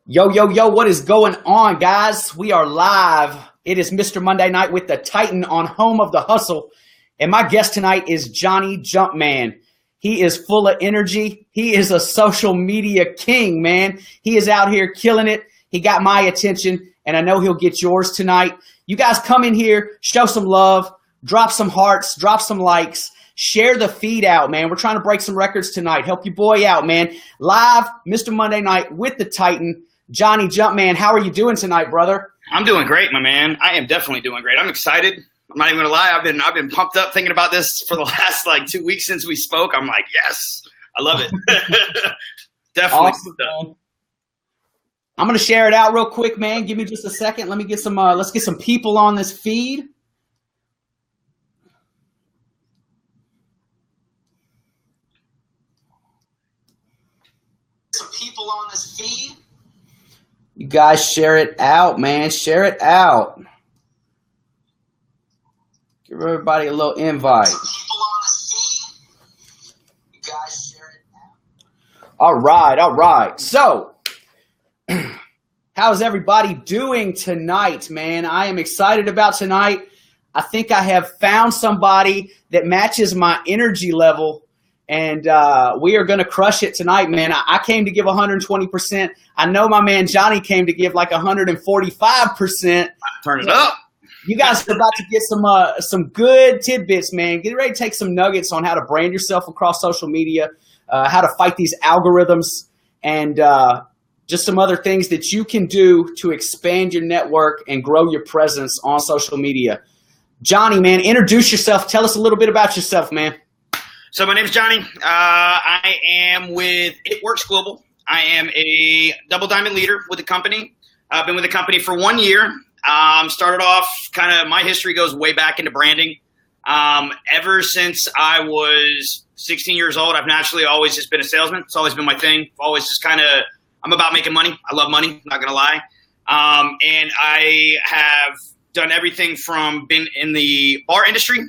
Yo, yo, yo, what is going on, guys? We are live. It is Mr. Monday Night with the Titan on Home of the Hustle. And my guest tonight is Johnny Jumpman. He is full of energy. He is a social media king, man. He is out here killing it. He got my attention, and I know he'll get yours tonight. You guys come in here, show some love, drop some hearts, drop some likes. Share the feed out, man. We're trying to break some records tonight. Help your boy out, man. Live, Mr. Monday Night with the Titan. Johnny Jumpman, how are you doing tonight, brother? I'm doing great, my man. I am definitely doing great. I'm excited. I'm not even gonna lie. I've been pumped up thinking about this for the last 2 weeks since we spoke. I'm like, yes, I love it. Definitely. Awesome. I'm gonna share it out real quick, man. Give me just a second. Let me get some. Let's get some people on this feed. Some people on this feed. You guys share it out, man. Share it out. Give everybody a little invite. Some people on this feed. You guys share it out. All right, all right. So, how's everybody doing tonight, man? I am excited about tonight. I think I have found somebody that matches my energy level. And we are going to crush it tonight, man. I came to give 120%. I know my man Johnny came to give like 145%. Turn it up. You guys are about to get some good tidbits, man. Get ready to take some nuggets on how to brand yourself across social media, how to fight these algorithms, and just some other things that you can do to expand your network and grow your presence on social media. Johnny, man, introduce yourself. Tell us a little bit about yourself, man. So my name is Johnny. I am with It Works Global. I am a double diamond leader with the company. I've been with the company for 1 year. Started off my history goes way back into branding. Ever since I was 16 years old, I've naturally always just been a salesman. It's always been my thing. Always just I'm about making money. I love money, not gonna lie. And I have done everything from been in the bar industry,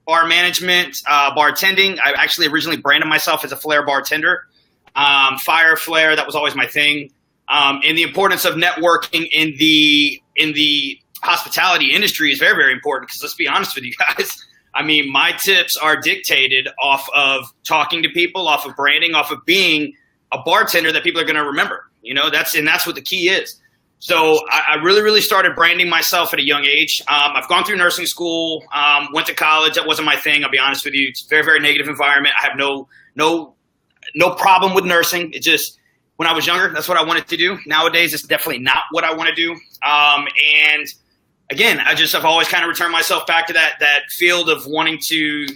bar management, bartending. I actually originally branded myself as a flair bartender. Fire, flair, that was always my thing. And the importance of networking in the hospitality industry is very, very important because let's be honest with you guys. I mean, my tips are dictated off of talking to people, off of branding, off of being a bartender that people are going to remember. You know, that's what the key is. So I really, really started branding myself at a young age. I've gone through nursing school, went to college. That wasn't my thing. I'll be honest with you. It's a very, very negative environment. I have no problem with nursing. It just, when I was younger, that's what I wanted to do. Nowadays, it's definitely not what I want to do. And again, I've always kind of returned myself back to that field of wanting to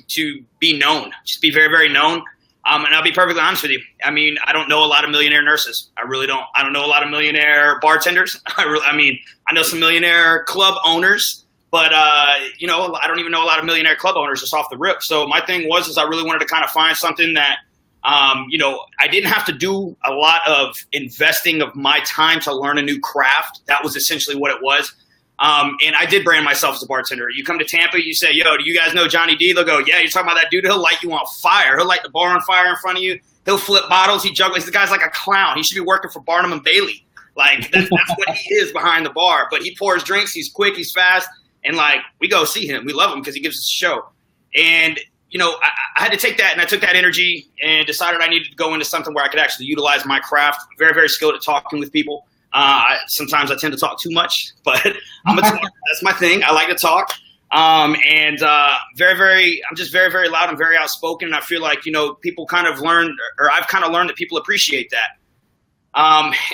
be known, just be very, very known. And I'll be perfectly honest with you. I mean, I don't know a lot of millionaire nurses. I really don't. I don't know a lot of millionaire bartenders. I know some millionaire club owners, but I don't even know a lot of millionaire club owners just off the rip. So my thing was I really wanted to kind of find something that, I didn't have to do a lot of investing of my time to learn a new craft. That was essentially what it was. And I did brand myself as a bartender. You come to Tampa, you say, yo, do you guys know Johnny D? They'll go, yeah, you're talking about that dude. He'll light you on fire. He'll light the bar on fire in front of you. He'll flip bottles. He juggles. The guy's like a clown. He should be working for Barnum and Bailey. That's what he is behind the bar. But he pours drinks. He's quick. He's fast. And we go see him. We love him because he gives us a show. And, I had to take that, and I took that energy and decided I needed to go into something where I could actually utilize my craft. I'm very, very skilled at talking with people. Sometimes I tend to talk too much, but I'm a talker. That's my thing. I like to talk. I'm just very, very loud and very outspoken. And I feel like, people kind of learn, or I've kind of learned that people appreciate that.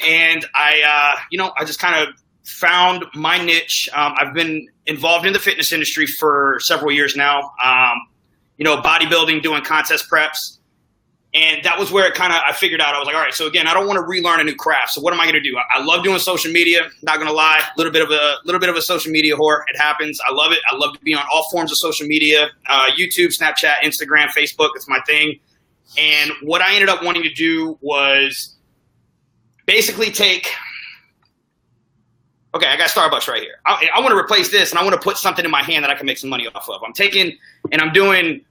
And I just kind of found my niche. I've been involved in the fitness industry for several years now. Bodybuilding, doing contest preps. And that was where I figured out, I was like, all right, so again, I don't want to relearn a new craft. So what am I going to do? I love doing social media. Not going to lie, a little bit of a social media whore. It happens. I love it. I love to be on all forms of social media, YouTube, Snapchat, Instagram, Facebook. It's my thing. And what I ended up wanting to do was basically okay, I got Starbucks right here. I want to replace this, and I want to put something in my hand that I can make some money off of.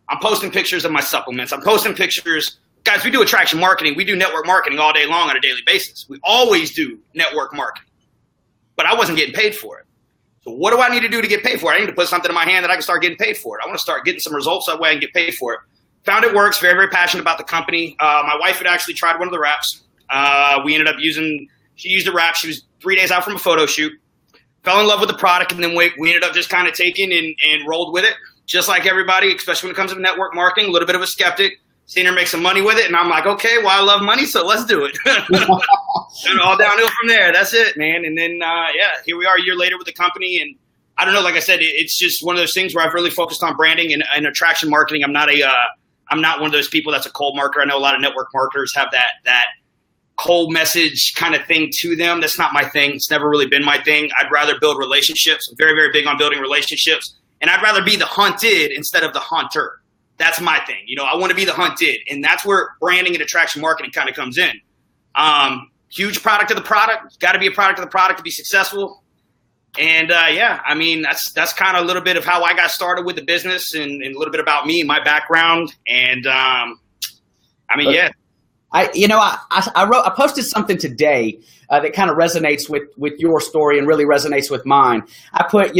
I'm posting pictures of my supplements. I'm posting pictures guys, we do attraction marketing. We do network marketing all day long on a daily basis. We always do network marketing. But I wasn't getting paid for it. So what do I need to do to get paid for it? I need to put something in my hand that I can start getting paid for it. I want to start getting some results that way I can get paid for it. Found it works. Very, very passionate about the company. My wife had actually tried one of the wraps. We ended up she used a wrap. She was 3 days out from a photo shoot. Fell in love with the product, and then we ended up just kind of taking and rolled with it. Just like everybody, especially when it comes to network marketing, a little bit of a skeptic. Seen her make some money with it, and I'm like, okay, well, I love money, so let's do it. And all downhill from there. That's it, man. And then, here we are a year later with the company. And I don't know, like I said, it's just one of those things where I've really focused on branding and attraction marketing. I'm not one of those people that's a cold marketer. I know a lot of network marketers have that cold message kind of thing to them. That's not my thing. It's never really been my thing. I'd rather build relationships. I'm very, very big on building relationships. And I'd rather be the hunted instead of the hunter. That's my thing. I want to be the hunted. And that's where branding and attraction marketing kind of comes in. Huge product of the product. Got to be a product of the product to be successful. And that's kind of a little bit of how I got started with the business and a little bit about me, my background. And I posted something today that kind of resonates with your story and really resonates with mine. I put,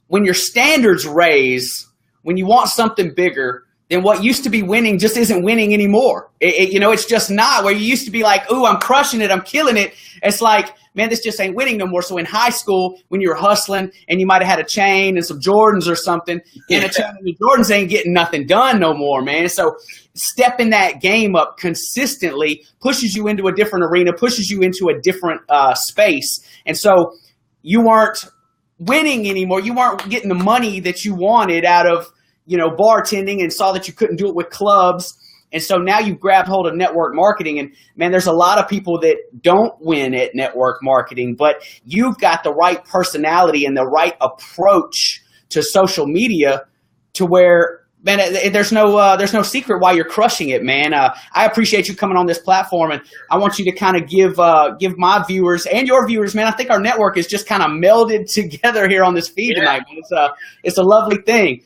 when your standards raise, when you want something bigger, then what used to be winning just isn't winning anymore. It's just not. Where you used to be like, ooh, I'm crushing it, I'm killing it. It's like, man, this just ain't winning no more. So in high school, when you were hustling and you might have had a chain and some Jordans or something, and a chain and the Jordans ain't getting nothing done no more, man. So stepping that game up consistently pushes you into a different arena, pushes you into a different space. And so you weren't winning anymore. You weren't getting the money that you wanted out of, bartending, and saw that you couldn't do it with clubs. And so now you've grabbed hold of network marketing, and man, there's a lot of people that don't win at network marketing, but you've got the right personality and the right approach to social media to where, man, there's no secret why you're crushing it, man. I appreciate you coming on this platform, and I want you to kind of give my viewers and your viewers, man. I think our network is just kind of melded together here on this feed tonight. It's a lovely thing.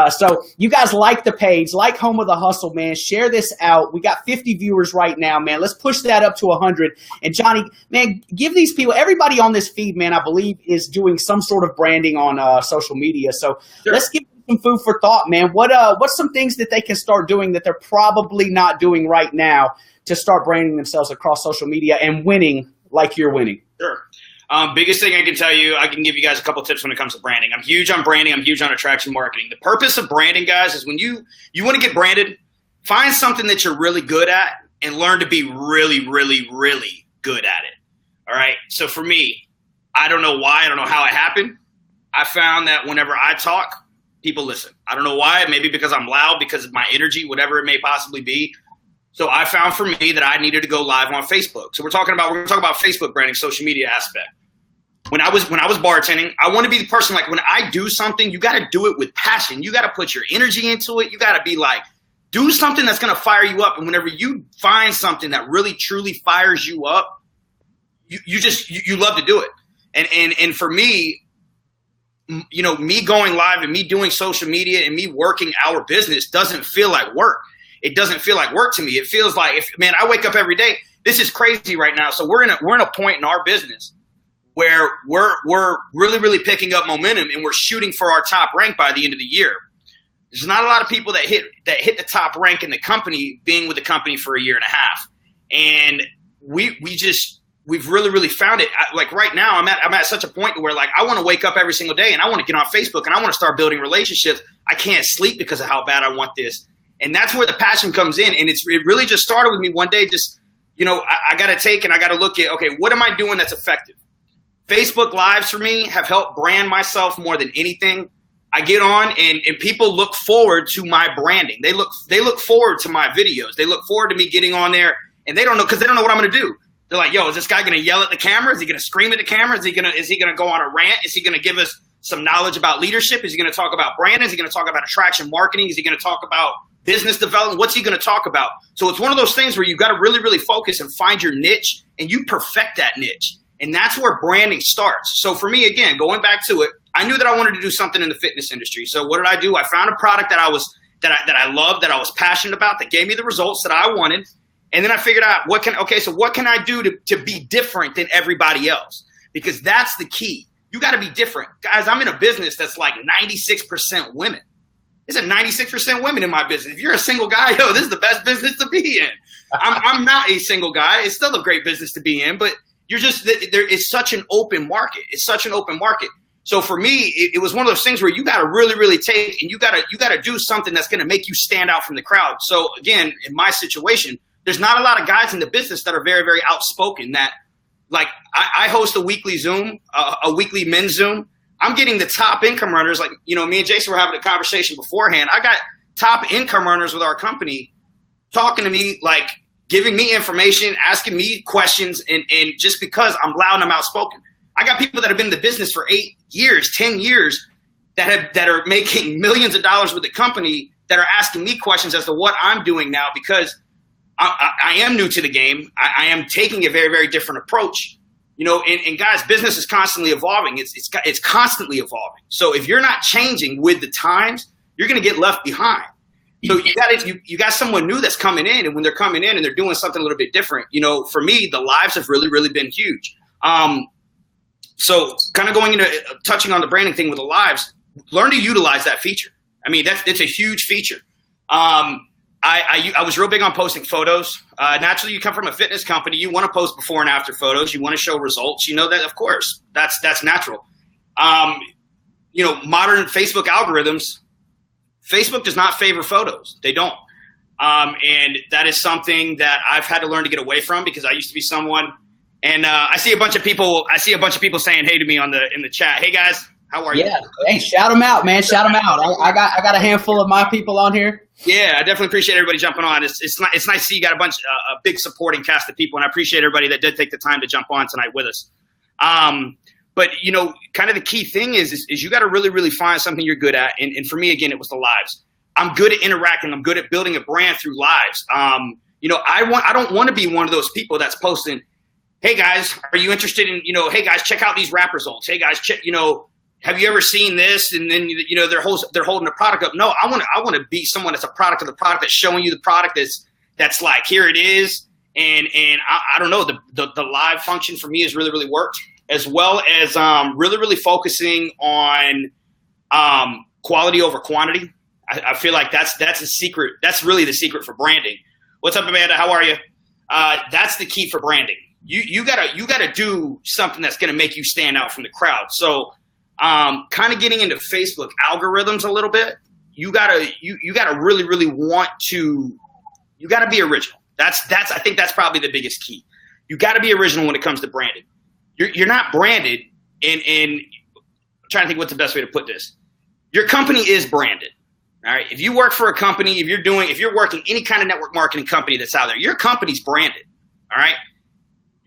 So you guys like the page, like Home of the Hustle, man. Share this out. We got 50 viewers right now, man. Let's push that up to 100. And Johnny, man, give these people, everybody on this feed, man, I believe is doing some sort of branding on social media. So let's give some food for thought, man. What's some things that they can start doing that they're probably not doing right now to start branding themselves across social media and winning like you're winning? Sure. Biggest thing I can tell you, I can give you guys a couple tips when it comes to branding. I'm huge on branding. I'm huge on attraction marketing. The purpose of branding, guys, is when you want to get branded, find something that you're really good at and learn to be really, really, really good at it. All right. So for me, I don't know why. I don't know how it happened. I found that whenever I talk, people listen. I don't know why. Maybe because I'm loud, because of my energy, whatever it may possibly be. So I found for me that I needed to go live on Facebook. So we're going to talk about Facebook branding, social media aspect. When I was bartending, I want to be the person, like, when I do something, you got to do it with passion. You got to put your energy into it. You got to be like, do something that's going to fire you up. And whenever you find something that really, truly fires you up, you love to do it. And for me, me going live and me doing social media and me working our business doesn't feel like work. It doesn't feel like work to me. It feels like, I wake up every day. This is crazy right now. So we're in a point in our business where we're really, really picking up momentum, and we're shooting for our top rank by the end of the year. There's not a lot of people that hit the top rank in the company, being with the company for a year and a half. And we've really, really found it. Like right now, I'm at such a point where, like, I want to wake up every single day and I want to get on Facebook and I want to start building relationships. I can't sleep because of how bad I want this. And that's where the passion comes in. And it really just started with me one day. Just, I got to look at, okay, what am I doing that's effective? Facebook Lives for me have helped brand myself more than anything. I get on and people look forward to my branding. They look forward to my videos. They look forward to me getting on there, and they don't know, because they don't know what I'm going to do. They're like, yo, is this guy going to yell at the camera? Is he going to scream at the camera? Is he going to go on a rant? Is he going to give us some knowledge about leadership? Is he going to talk about branding? Is he going to talk about attraction marketing? Is he going to talk about business development? What's he going to talk about? So it's one of those things where you've got to really, really focus and find your niche, and you perfect that niche. And that's where branding starts. So for me, again, going back to it, I knew that I wanted to do something in the fitness industry. So what did I do? I found a product that I was that I loved, that I was passionate about, that gave me the results that I wanted. And then I figured out what can I do to be different than everybody else? Because that's the key. You got to be different. Guys, I'm in a business that's like 96% women. There's a 96% women in my business. If you're a single guy, this is the best business to be in. I'm not a single guy. It's still a great business to be in, but there is such an open market. It's such an open market. So for me, it was one of those things where you got to really, really take, and you got to do something that's going to make you stand out from the crowd. So again, in my situation, there's not a lot of guys in the business that are very, very outspoken. That, like, I host a weekly Zoom, a weekly men's Zoom. I'm getting the top income runners. Like, me and Jason were having a conversation beforehand. I got top income runners with our company talking to me, like giving me information, asking me questions, and just because I'm loud and I'm outspoken. I got people that have been in the business for 8 years, 10 years that are making millions of dollars with the company that are asking me questions as to what I'm doing now, because I am new to the game. I am taking a very, very different approach, and guys, business is constantly evolving. It's constantly evolving. So if you're not changing with the times, you're going to get left behind. So you got someone new that's coming in, and when they're coming in and they're doing something a little bit different, for me, the lives have really, really been huge. So kind of going into touching on the branding thing with the lives, learn to utilize that feature. I mean, it's a huge feature. I was real big on posting photos. Naturally, you come from a fitness company. You want to post before and after photos. You want to show results. That, of course, that's natural. Modern Facebook algorithms, Facebook does not favor photos. They don't. And that is something that I've had to learn to get away from, because I used to be someone, and I see a bunch of people saying hey to me in the chat. Hey guys, how are you? Yeah. Hey, shout them out, man. Shout them out. I got a handful of my people on here. Yeah, I definitely appreciate everybody jumping on. It's nice to see you got a big supporting cast of people, and I appreciate everybody that did take the time to jump on tonight with us. But kind of the key thing is you got to really, really find something you're good at. And for me, again, it was the lives. I'm good at interacting. I'm good at building a brand through lives. I don't want to be one of those people that's posting, hey guys, are you interested in, hey guys, check out these rap results. Hey guys, check, have you ever seen this? And then, they're holding the product up. No, I want to be someone that's a product of the product, that's showing you the product that's like, here it is. And I don't know, the live function for me has really, really worked, as well as really, really focusing on quality over quantity. I feel like that's a secret. That's really the secret for branding. What's up, Amanda? How are you? That's the key for branding. You gotta do something that's gonna make you stand out from the crowd. So kind of getting into Facebook algorithms a little bit, you gotta really, really want to. You gotta be original. I think that's probably the biggest key. You gotta be original when it comes to branding. You're not branded, and I'm trying to think what's the best way to put this. Your company is branded. All right. If you work for a company, if you're working any kind of network marketing company that's out there, your company's branded. All right.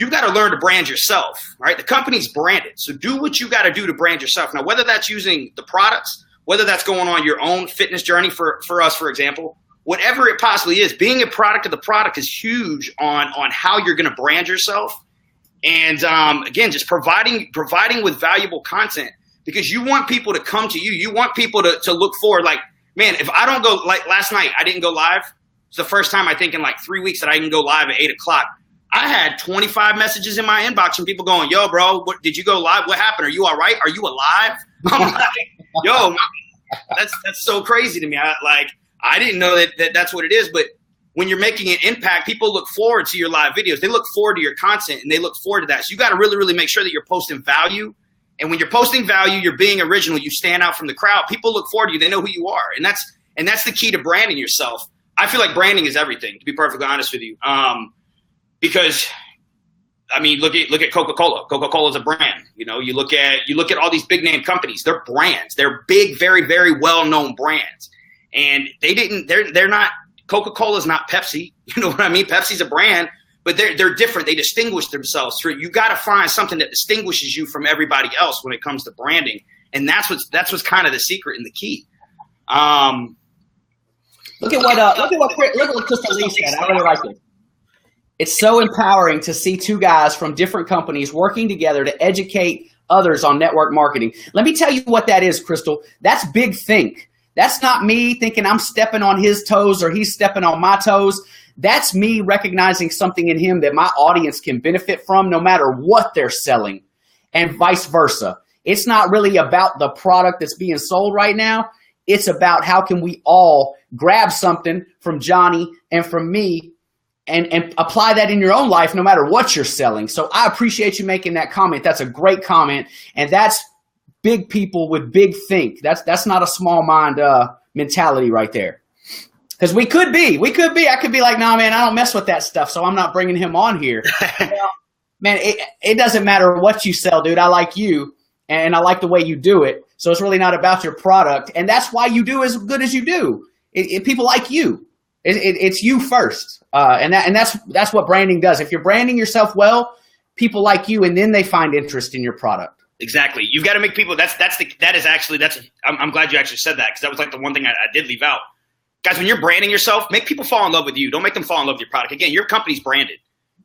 You've got to learn to brand yourself. All right. The company's branded. So do what you got to do to brand yourself. Now, whether that's using the products, whether that's going on your own fitness journey for us, for example, whatever it possibly is, being a product of the product is huge on how you're going to brand yourself. And again, just providing with valuable content, because you want people to come to you. You want people to look forward. Like, man, if I don't go, like last night, I didn't go live. It's the first time I think in like 3 weeks that I can go live at 8 o'clock. I had 25 messages in my inbox from people going, yo, bro, did you go live? What happened? Are you all right? Are you alive? I'm like, yo, that's so crazy to me. I didn't know that's what it is. But when you're making an impact, people look forward to your live videos. They look forward to your content, and they look forward to that. So you got to really, really make sure that you're posting value. And when you're posting value, you're being original. You stand out from the crowd. People look forward to you. They know who you are. And that's the key to branding yourself. I feel like branding is everything, to be perfectly honest with you. Because I mean, look at Coca-Cola. Coca-Cola is a brand. You look at all these big name companies. They're brands. They're big, very, very well-known brands. And they're not, Coca-Cola is not Pepsi. You know what I mean? Pepsi's a brand, but they're different. They distinguish themselves through. You got to find something that distinguishes you from everybody else when it comes to branding. And that's what's kind of the secret and the key. Look at what Krystal Leigh said. I really like this. It's so empowering to see two guys from different companies working together to educate others on network marketing. Let me tell you what that is, Krystal. That's big think. That's not me thinking I'm stepping on his toes or he's stepping on my toes. That's me recognizing something in him that my audience can benefit from no matter what they're selling, and vice versa. It's not really about the product that's being sold right now. It's about how can we all grab something from Johnny and from me and apply that in your own life no matter what you're selling. So I appreciate you making that comment. That's a great comment. And that's big people with big think. That's not a small mind mentality right there. Because we could be. I could be like, nah, man, I don't mess with that stuff, so I'm not bringing him on here. Well, man, it doesn't matter what you sell, dude. I like you, and I like the way you do it. So it's really not about your product, and that's why you do as good as you do. People like you. It's you first, and that's what branding does. If you're branding yourself well, people like you, and then they find interest in your product. Exactly. You've got to make people. I'm glad you actually said that, because that was like the one thing I did leave out. Guys, when you're branding yourself, make people fall in love with you. Don't make them fall in love with your product. Again, your company's branded.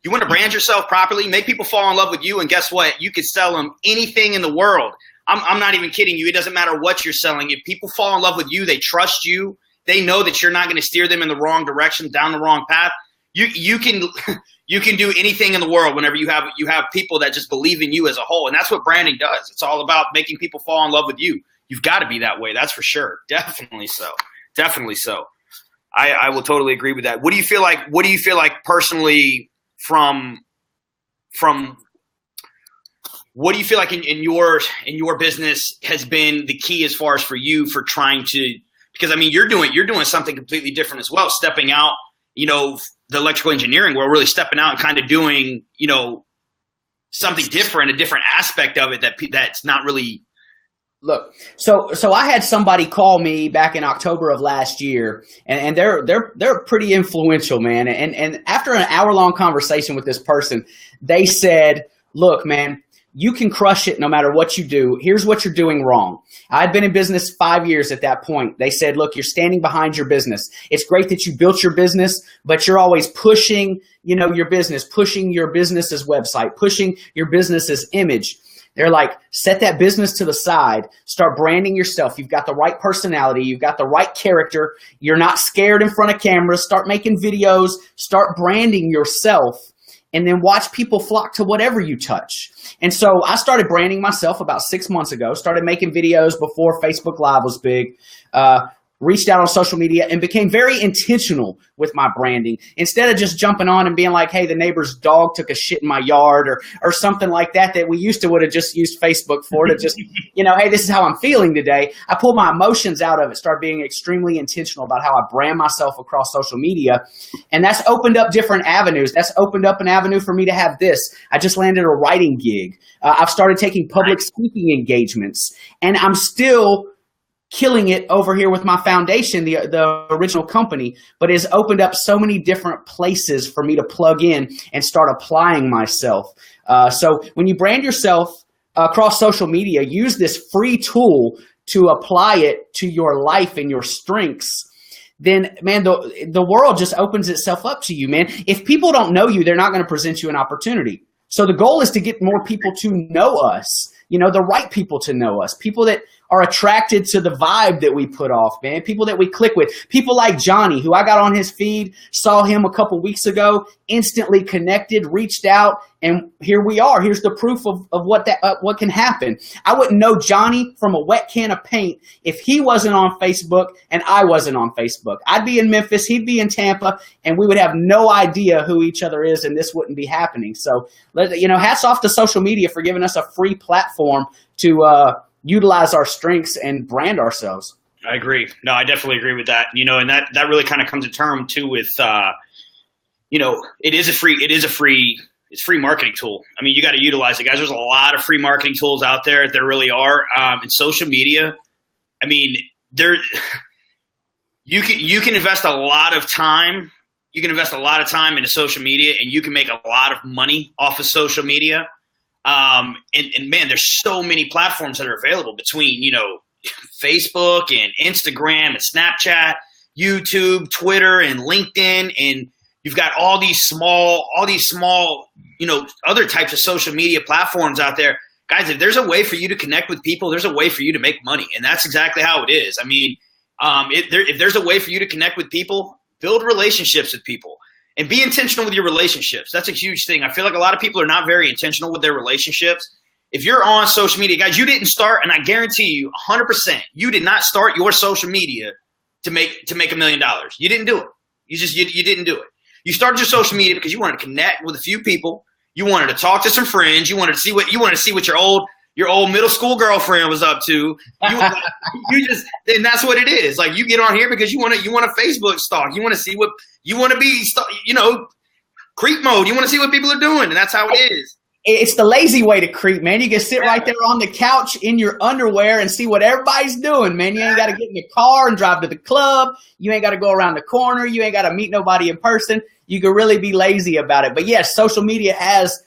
You want to brand yourself properly, make people fall in love with you, and guess what? You could sell them anything in the world. I'm not even kidding you. It doesn't matter what you're selling. If people fall in love with you, they trust you. They know that you're not going to steer them in the wrong direction, down the wrong path. You can do anything in the world whenever you have people that just believe in you as a whole, and that's what branding does. It's all about making people fall in love with you. You've got to be that way. That's for sure. Definitely so. Definitely so. I will totally agree with that. What do you feel like personally from what do you feel like in your business has been the key as far as for you for trying to, because I mean you're doing something completely different as well, stepping out, the electrical engineering world, really stepping out and kind of doing, something different, a different aspect of it that's not really. Look, so I had somebody call me back in October of last year, and they're pretty influential, man. And after an hour-long conversation with this person, they said, "Look, man, you can crush it no matter what you do. Here's what you're doing wrong." I'd been in business 5 years at that point. They said, "Look, you're standing behind your business. It's great that you built your business, but you're always pushing, your business, pushing your business's website, pushing your business's image." They're like, set that business to the side, start branding yourself. You've got the right personality. You've got the right character. You're not scared in front of cameras. Start making videos, start branding yourself, and then watch people flock to whatever you touch. And so I started branding myself about 6 months ago, started making videos before Facebook Live was big, reached out on social media and became very intentional with my branding. Instead of just jumping on and being like, hey, the neighbor's dog took a shit in my yard or something like that we used to would have just used Facebook for, to just, hey, this is how I'm feeling today. I pulled my emotions out of it, started being extremely intentional about how I brand myself across social media. And that's opened up different avenues. That's opened up an avenue for me to have this. I just landed a writing gig. I've started taking public speaking engagements, and I'm still killing it over here with my foundation, the original company, but it's opened up so many different places for me to plug in and start applying myself. So when you brand yourself across social media, use this free tool to apply it to your life and your strengths. Then, man, the world just opens itself up to you, man. If people don't know you, they're not going to present you an opportunity. So the goal is to get more people to know us, the right people to know us, people that are attracted to the vibe that we put off, man, people that we click with, people like Johnny, who I got on his feed, saw him a couple weeks ago, instantly connected, reached out, and here we are. Here's the proof of what can happen. I wouldn't know Johnny from a wet can of paint if he wasn't on Facebook and I wasn't on Facebook. I'd be in Memphis, he'd be in Tampa, and we would have no idea who each other is, and this wouldn't be happening. So, hats off to social media for giving us a free platform to utilize our strengths and brand ourselves. I agree. No, I definitely agree with that. And that really kind of comes to term too with, it's free marketing tool. I mean, you got to utilize it, guys. There's a lot of free marketing tools out there. There really are. And social media, I mean, you can invest a lot of time. You can invest a lot of time into social media, and you can make a lot of money off of social media. And man, there's so many platforms that are available between, Facebook and Instagram and Snapchat, YouTube, Twitter, and LinkedIn. And you've got all these small, other types of social media platforms out there. Guys, if there's a way for you to connect with people, there's a way for you to make money. And that's exactly how it is. I mean, If there's a way for you to connect with people, build relationships with people and be intentional with your relationships. That's a huge thing. I feel like a lot of people are not very intentional with their relationships. If you're on social media, guys, you didn't start, and I guarantee you 100%, you did not start your social media to make $1 million. You didn't do it. You didn't do it. You started your social media because you wanted to connect with a few people. You wanted to talk to some friends. You wanted to see what your old middle school girlfriend was up to. And that's what it is. Like, you get on here because you want to Facebook stalk. You want to see what you want to be, creep mode. You want to see what people are doing, and that's how it is. It's the lazy way to creep, man. You can sit right there on the couch in your underwear and see what everybody's doing, man. You ain't got to get in your car and drive to the club. You ain't got to go around the corner. You ain't got to meet nobody in person. You can really be lazy about it. But yes, social media has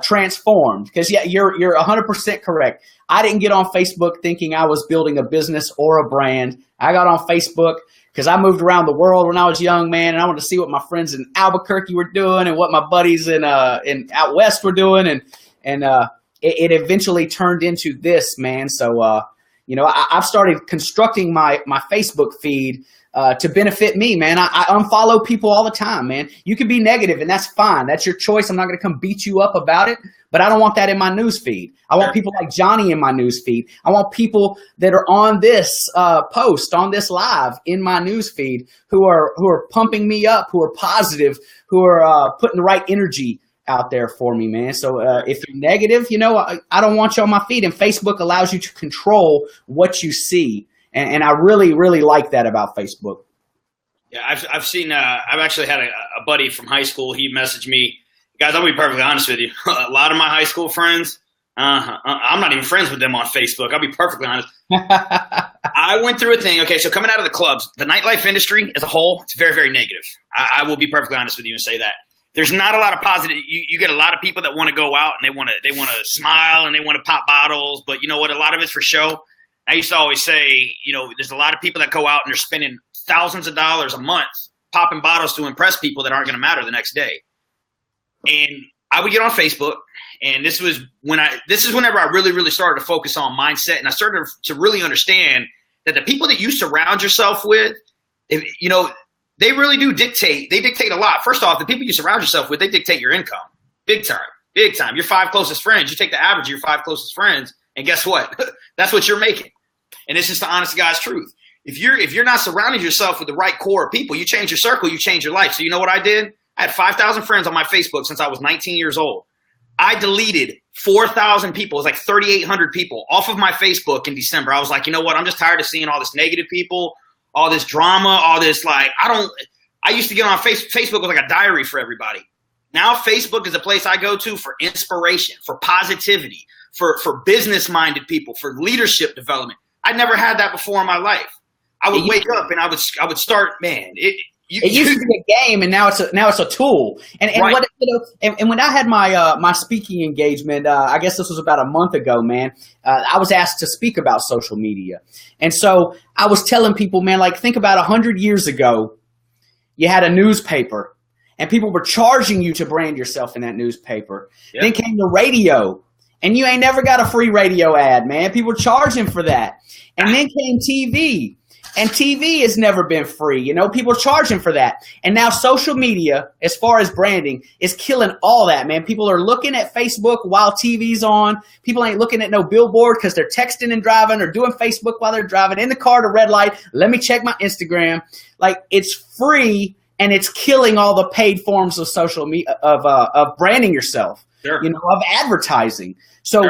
transformed, because you're 100% correct. I didn't get on Facebook thinking I was building a business or a brand. I got on Facebook because I moved around the world when I was young, man, and I wanted to see what my friends in Albuquerque were doing and what my buddies in out west were doing, and it eventually turned into this, man. So I've started constructing my Facebook feed to benefit me, man. I unfollow people all the time, man. You can be negative, and that's fine. That's your choice. I'm not going to come beat you up about it, but I don't want that in my news feed. I want people like Johnny in my news feed. I want people that are on this post, on this live in my news feed, who are pumping me up, who are positive, who are putting the right energy out there for me, man. So if you're negative, I don't want you on my feed, and Facebook allows you to control what you see. And I really, really like that about Facebook. Yeah, I've seen. I've actually had a buddy from high school. He messaged me, guys. I'll be perfectly honest with you. A lot of my high school friends, I'm not even friends with them on Facebook. I'll be perfectly honest. I went through a thing. Okay, so coming out of the clubs, the nightlife industry as a whole, it's very, very negative. I will be perfectly honest with you and say that there's not a lot of positive. You get a lot of people that want to go out and they want to smile and they want to pop bottles, but you know what? A lot of it's for show. I used to always say, there's a lot of people that go out and they're spending thousands of dollars a month popping bottles to impress people that aren't going to matter the next day. And I would get on Facebook, and this is whenever I really, really started to focus on mindset, and I started to really understand that the people that you surround yourself with, they really do dictate. They dictate a lot. First off, the people you surround yourself with, they dictate your income. Big time. Big time. Your 5 closest friends, you take the average of your 5 closest friends, and guess what? That's what you're making. And it's just the honest to God's truth. If you're not surrounding yourself with the right core of people, you change your circle, you change your life. So you know what I did? I had 5,000 friends on my Facebook since I was 19 years old. I deleted 4,000 people. It was like 3,800 people off of my Facebook in December. I was like, you know what? I'm just tired of seeing all this negative people, all this drama, all this I used to get on Facebook with like a diary for everybody. Now Facebook is a place I go to for inspiration, for positivity, for business-minded people, for leadership development. I never had that before in my life. I would wake up and I would start, man. It used to be a game, and now it's a tool. And right. And when I had my speaking engagement, I guess this was about a month ago, man. I was asked to speak about social media, and so I was telling people, man, like, think about 100 years ago, you had a newspaper, and people were charging you to brand yourself in that newspaper. Yep. Then came the radio. And you ain't never got a free radio ad, man. People charging for that. And then came TV. And TV has never been free. People charging for that. And now social media, as far as branding, is killing all that, man. People are looking at Facebook while TV's on. People ain't looking at no billboard because they're texting and driving, or doing Facebook while they're driving, in the car to red light. Let me check my Instagram. Like, it's free, and it's killing all the paid forms of social media, of branding yourself. Sure. Of advertising. So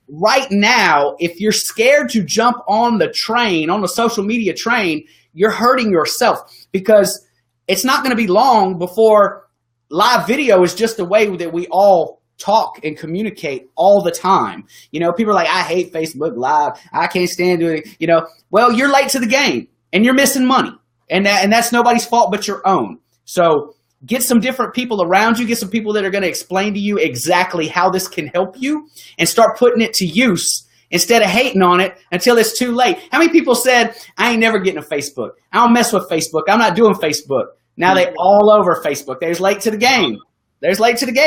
right now, if you're scared to jump on the train, on the social media train, you're hurting yourself, because it's not going to be long before live video is just the way that we all talk and communicate all the time. People are like, I hate Facebook Live. I can't stand doing it. Well, you're late to the game, and you're missing money, and that's nobody's fault but your own. So get some different people around you. Get some people that are going to explain to you exactly how this can help you, and start putting it to use instead of hating on it until it's too late. How many people said, I ain't never getting a Facebook. I don't mess with Facebook. I'm not doing Facebook. Now they all over Facebook. There's late to the game.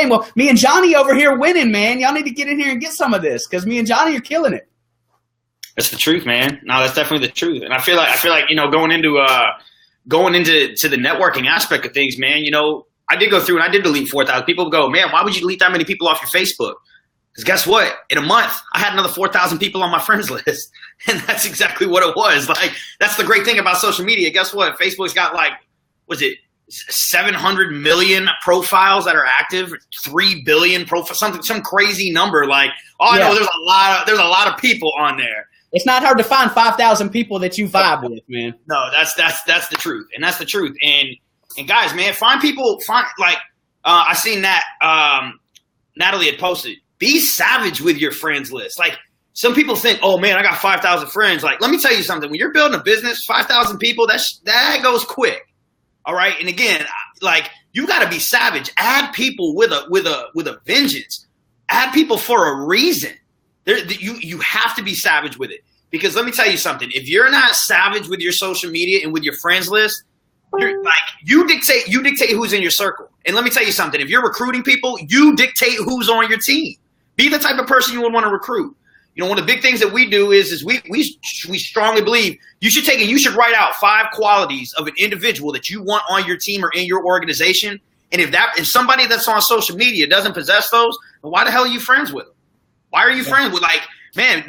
Well, me and Johnny over here winning, man. Y'all need to get in here and get some of this, because me and Johnny are killing it. That's the truth, man. No, that's definitely the truth. And I feel like, you know, going into the networking aspect of things, man, you know, I did go through and I did delete 4,000. People go, man, why would you delete that many people off your Facebook? Because guess what? In a month, I had another 4,000 people on my friends list. And that's exactly what it was. Like, that's the great thing about social media. Guess what? Facebook's got like, was it 700 million profiles that are active, 3 billion profiles, some crazy number. Like, I know there's a lot of people on there. It's not hard to find 5,000 people that you vibe with, man. No, that's the truth. And that's the truth. And guys, man, I seen that Natalie had posted, be savage with your friends list. Like, some people think, oh man, I got 5,000 friends. Like, let me tell you something. When you're building a business, 5,000 people, that goes quick. All right. And again, like, you got to be savage. Add people with a vengeance. Add people for a reason. You have to be savage with it, because let me tell you something. If you're not savage with your social media and with your friends list, you dictate who's in your circle. And let me tell you something. If you're recruiting people, you dictate who's on your team. Be the type of person you would want to recruit. You know, one of the big things that we do is we strongly believe you should write out 5 qualities of an individual that you want on your team or in your organization. And if somebody that's on social media doesn't possess those, then why the hell are you friends with them? Why are you friends with, like, man,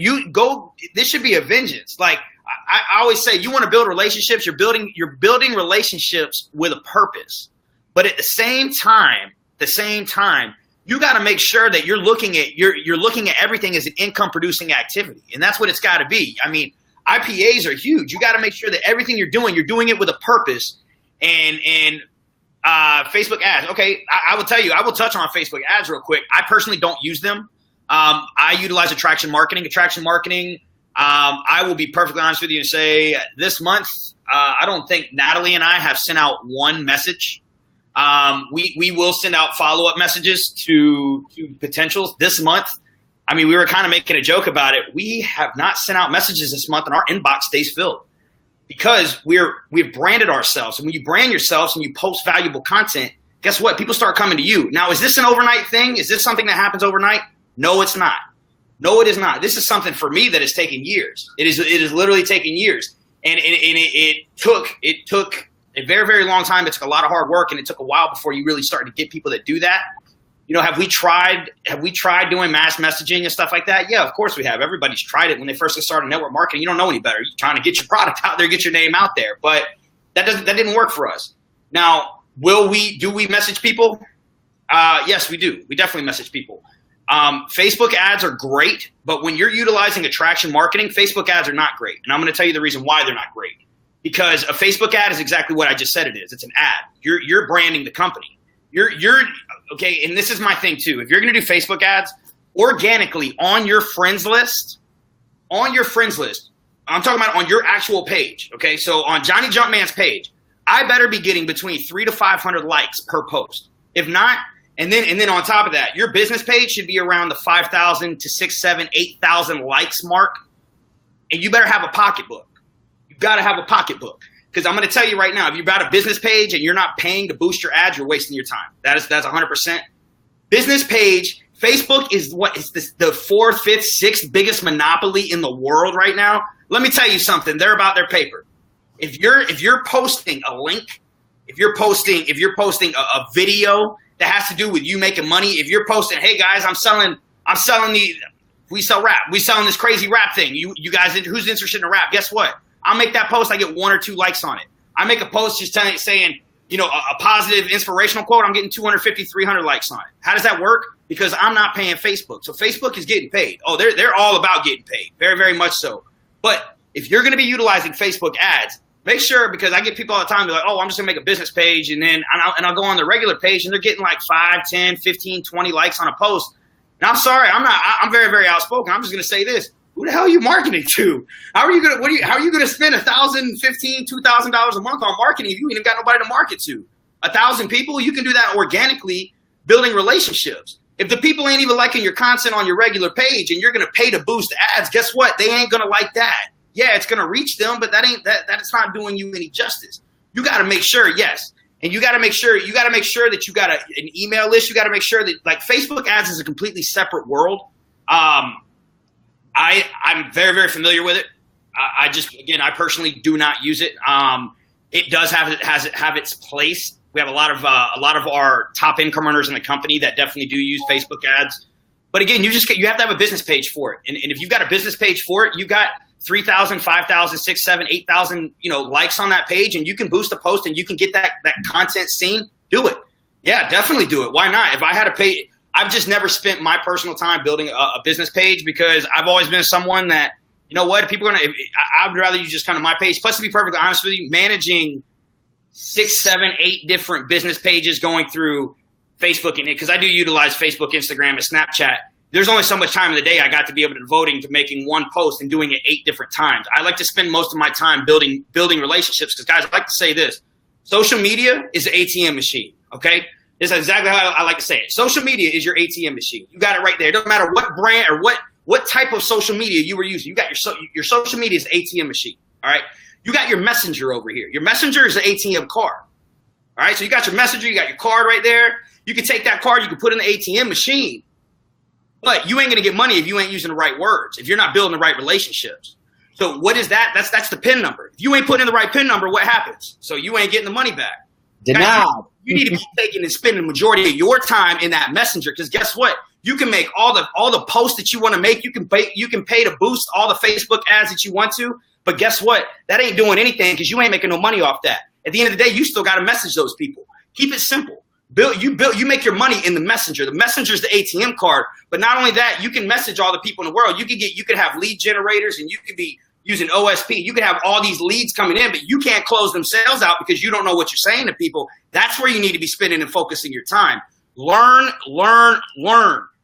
this should be a vengeance. Like, I always say, you want to build relationships, you're building relationships with a purpose. But at the same time, you got to make sure that you're looking at everything as an income producing activity. And that's what it's got to be. I mean, IPAs are huge. You got to make sure that everything you're doing it with a purpose. And Facebook ads. Okay, I will tell you, I will touch on Facebook ads real quick. I personally don't use them. I utilize attraction marketing. I will be perfectly honest with you and say this month, I don't think Natalie and I have sent out one message. We will send out follow-up messages to potentials this month. I mean, we were kind of making a joke about it. We have not sent out messages this month, and our inbox stays filled because we've branded ourselves. And when you brand yourselves and you post valuable content, guess what? People start coming to you. Now, is this an overnight thing? Is this something that happens overnight? No, it's not. No, it is not. This is something for me that has taken years. It is literally taken years. And it took a very, very long time. It took a lot of hard work, and it took a while before you really start to get people that do that. You know, have we tried doing mass messaging and stuff like that? Yeah, of course we have. Everybody's tried it when they first get started in network marketing. You don't know any better. You're trying to get your product out there, get your name out there. But that didn't work for us. Now, do we message people? Yes, we do. We definitely message people. Facebook ads are great, but when you're utilizing attraction marketing, Facebook ads are not great. And I'm going to tell you the reason why they're not great. Because a Facebook ad is exactly what I just said it is. It's an ad. You're branding the company. You're okay, and this is my thing too. If you're going to do Facebook ads organically on your friends list, I'm talking about on your actual page, okay? So on Johnny Jumpman's page, I better be getting between 300 to 500 likes per post. If not, and then on top of that, your business page should be around the 5,000 to 6,000, 7,000, 8,000 likes mark. And you better have a pocketbook. You got to have a pocketbook. Because I'm going to tell you right now, if you've got a business page and you're not paying to boost your ads, you're wasting your time. That's 100%. Business page, Facebook is the 4th, 5th, 6th biggest monopoly in the world right now. Let me tell you something. They're about their paper. If you're posting a link, if you're posting a video that has to do with you making money, if you're posting, hey guys, we sell rap. We selling this crazy rap thing. You guys, who's interested in rap? Guess what? I'll make that post. I get 1 or 2 likes on it. I make a post just saying, a positive inspirational quote. I'm getting 250, 300 likes on it. How does that work? Because I'm not paying Facebook. So Facebook is getting paid. Oh, they're all about getting paid. Very, very much so. But if you're going to be utilizing Facebook ads, make sure, because I get people all the time, they're like, oh, I'm just going to make a business page. And then I'll go on the regular page and they're getting like 5, 10, 15, 20 likes on a post. And I'm sorry, I'm very, very outspoken. I'm just going to say this. Who the hell are you marketing to? How are you going to spend $1,000, $1,500, $2,000 a month on marketing if you ain't got nobody to market to? 1,000 people? You can do that organically, building relationships. If the people ain't even liking your content on your regular page and you're going to pay to boost ads, guess what? They ain't going to like that. Yeah, it's going to reach them, but that's not doing you any justice. You got to make sure, yes. And you got to make sure that you got an email list. You got to make sure that, like, Facebook ads is a completely separate world. I'm very, very familiar with it. I personally do not use it. It does have its place. We have a lot of our top income earners in the company that definitely do use Facebook ads. But again, you have to have a business page for it. And if you've got a business page for it, you got 3,000, 5,000, 6,000, 7,000, 8,000, likes on that page, and you can boost a post and you can get that content seen. Do it. Yeah, definitely do it. Why not? If I had a page, I've just never spent my personal time building a business page because I've always been someone that, you know what, I'd rather use just kind of my page. Plus, to be perfectly honest with you, managing 6, 7, 8 different business pages going through Facebook, and because I do utilize Facebook, Instagram, and Snapchat, there's only so much time in the day I got to be able to devoting to making one post and doing it 8 different times. I like to spend most of my time building relationships because, guys, I like to say this. Social media is an ATM machine, okay? This is exactly how I like to say it. Social media is your ATM machine. You got it right there. It doesn't matter what brand or what type of social media you were using. You got your social media is an ATM machine, all right? You got your messenger over here. Your messenger is an ATM card, all right? So you got your messenger, you got your card right there. You can take that card, you can put it in the ATM machine, but you ain't going to get money if you ain't using the right words, if you're not building the right relationships. So what is that? That's the PIN number. If you ain't putting in the right PIN number, what happens? So you ain't getting the money back. Denied. Guys, you need to be taking and spending the majority of your time in that messenger because guess what? You can make all the posts that you want to make. You can pay to boost all the Facebook ads that you want to. But guess what? That ain't doing anything because you ain't making no money off that. At the end of the day, you still got to message those people. Keep it simple. You make your money in the messenger. The messenger is the ATM card. But not only that, you can message all the people in the world. You could have lead generators and you could be using OSP. You could have all these leads coming in, but you can't close them sales out because you don't know what you're saying to people. That's where you need to be spending and focusing your time. Learn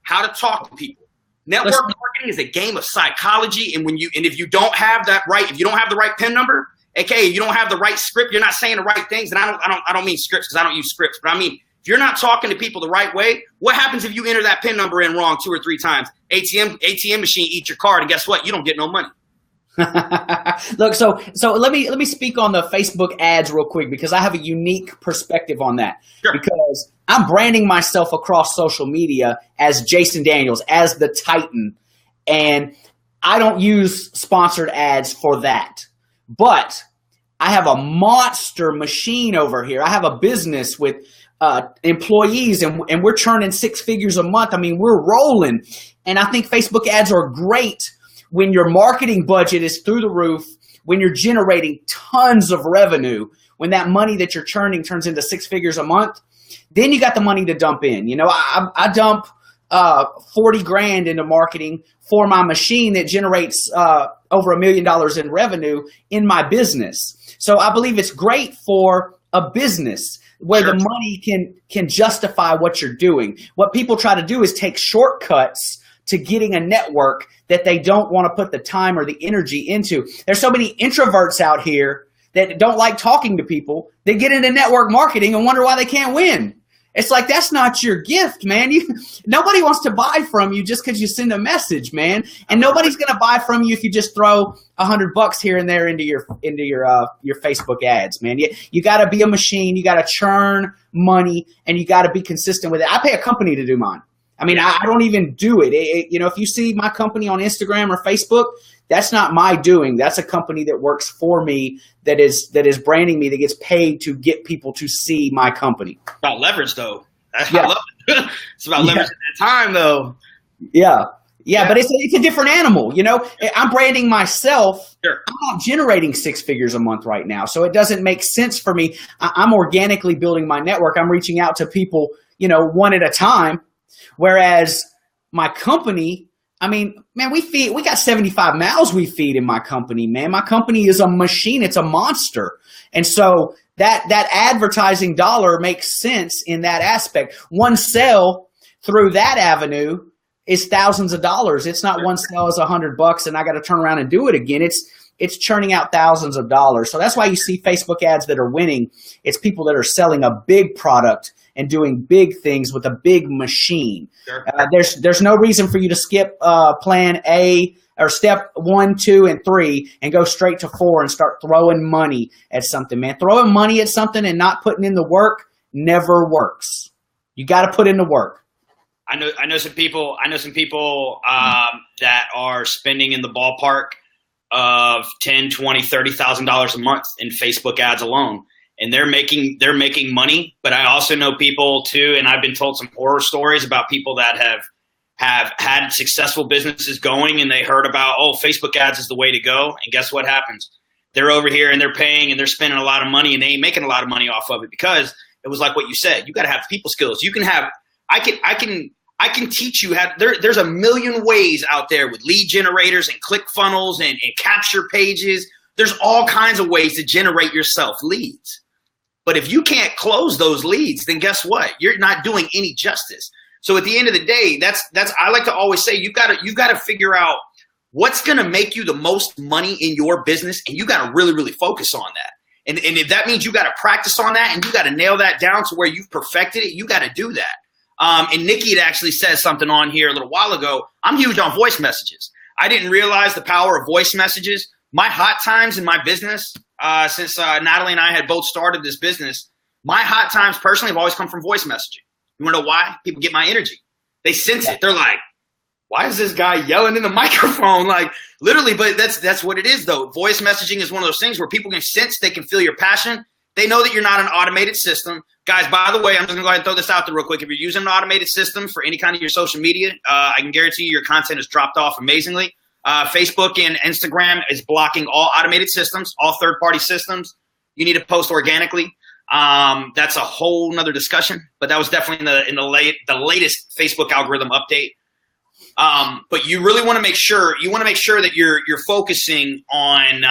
how to talk to people. Network marketing is a game of psychology, and if you don't have that right, if you don't have the right PIN number, aka you don't have the right script, you're not saying the right things. And I don't mean scripts because I don't use scripts, but I mean if you're not talking to people the right way, what happens if you enter that PIN number in wrong 2 or 3 times? ATM machine eats your card, and guess what? You don't get no money. Look, so let me speak on the Facebook ads real quick because I have a unique perspective on that. Sure. Because I'm branding myself across social media as Jason Daniels, as the Titan, and I don't use sponsored ads for that. But I have a monster machine over here. I have a business with employees, and we're churning 6 figures a month. I mean, we're rolling, and I think Facebook ads are great when your marketing budget is through the roof, when you're generating tons of revenue, when that money that you're churning turns into 6 figures a month, then you got the money to dump in. I dump 40 grand into marketing for my machine that generates over $1 million in revenue in my business. So I believe it's great for a business where the money can justify what you're doing. What people try to do is take shortcuts to getting a network that they don't want to put the time or the energy into. There's so many introverts out here that don't like talking to people. They get into network marketing and wonder why they can't win. It's like, that's not your gift, man. Nobody wants to buy from you just because you send a message, man. And nobody's going to buy from you if you just throw $100 here and there into your Facebook ads, man. You got to be a machine. You got to churn money, and you got to be consistent with it. I pay a company to do mine. I mean, I don't even do it. If you see my company on Instagram or Facebook, that's not my doing. That's a company that works for me, that is branding me, that gets paid to get people to see my company. About leverage, though. I love it. It's about leverage at that time, though. Yeah, but it's a different animal. I'm branding myself. Sure. I'm not generating 6 figures a month right now, so it doesn't make sense for me. I'm organically building my network. I'm reaching out to people, one at a time. Whereas my company, I mean, man, we got 75 mouths we feed in my company, man. My company is a machine. It's a monster. And so that advertising dollar makes sense in that aspect. One sale through that avenue is thousands of dollars. It's not one sale is $100 and I got to turn around and do it again. It's churning out thousands of dollars. So that's why you see Facebook ads that are winning. It's people that are selling a big product and doing big things with a big machine. Sure. There's no reason for you to skip plan A or step 1, 2, and 3 and go straight to 4 and start throwing money at something, man. Throwing money at something and not putting in the work never works. You got to put in the work. I know some people that are spending in the ballpark of $10, $20, $30,000 a month in Facebook ads alone. And they're making money. But I also know people too, and I've been told some horror stories about people that have had successful businesses going, and they heard about, oh, Facebook ads is the way to go. And guess what happens? They're over here and they're paying and they're spending a lot of money, and they ain't making a lot of money off of it, because it was like what you said. You got to have people skills. You can have, I can teach you how. There's a million ways out there with lead generators and click funnels and capture pages. There's all kinds of ways to generate yourself leads. But if you can't close those leads, then guess what? You're not doing any justice. So at the end of the day, that's I like to always say, you've got to figure out what's going to make you the most money in your business, and you got to really, really focus on that. And if that means you got to practice on that and you got to nail that down to where you've perfected it, you got to do that. And Nikki had actually said something on here a little while ago. I'm huge on voice messages. I didn't realize the power of voice messages. My hot times in my business, since Natalie and I had both started this business, my hot times personally have always come from voice messaging. You want to know why? People get my energy. They sense it. They're like, why is this guy yelling in the microphone? Like, literally, but that's what it is, though. Voice messaging is one of those things where people can sense, they can feel your passion. They know that you're not an automated system. Guys, by the way, I'm just going to go ahead and throw this out there real quick. If you're using an automated system for any kind of your social media, I can guarantee you your content has dropped off amazingly. Facebook and Instagram is blocking all automated systems, all third-party systems. You need to post organically. That's a whole nother discussion, but that was definitely in the latest Facebook algorithm update. But you really want to make sure that you're focusing on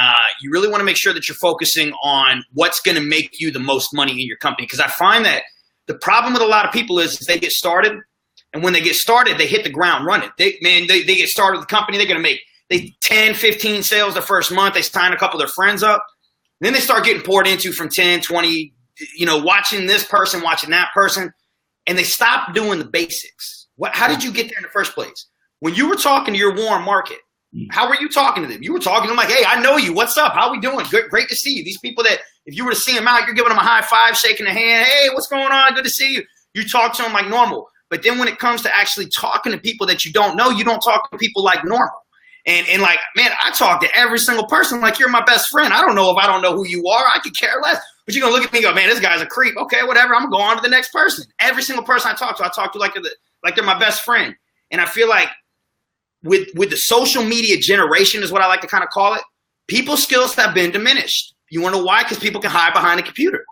what's going to make you the most money in your company. Because I find that the problem with a lot of people is they get started, and when they get started, they hit the ground running. They get started with the company, they're going to make 10, 15 sales the first month. They sign a couple of their friends up. Then they start getting poured into from 10, 20, watching this person, watching that person, and they stop doing the basics. How did you get there in the first place? When you were talking to your warm market, how were you talking to them? You were talking to them like, hey, I know you. What's up? How we doing? Great to see you. These people that if you were to see them out, you're giving them a high five, shaking a hand. Hey, what's going on? Good to see you. You talk to them like normal. But then when it comes to actually talking to people that you don't know, you don't talk to people like normal. And like, man, I talk to every single person like you're my best friend. I don't know if I don't know who you are. I could care less. But you're going to look at me and go, man, this guy's a creep. Okay, whatever. I'm going to go on to the next person. Every single person I talk to like they're my best friend. And I feel like with the social media generation is what I like to kind of call it, people's skills have been diminished. You want to know why? Because people can hide behind a computer.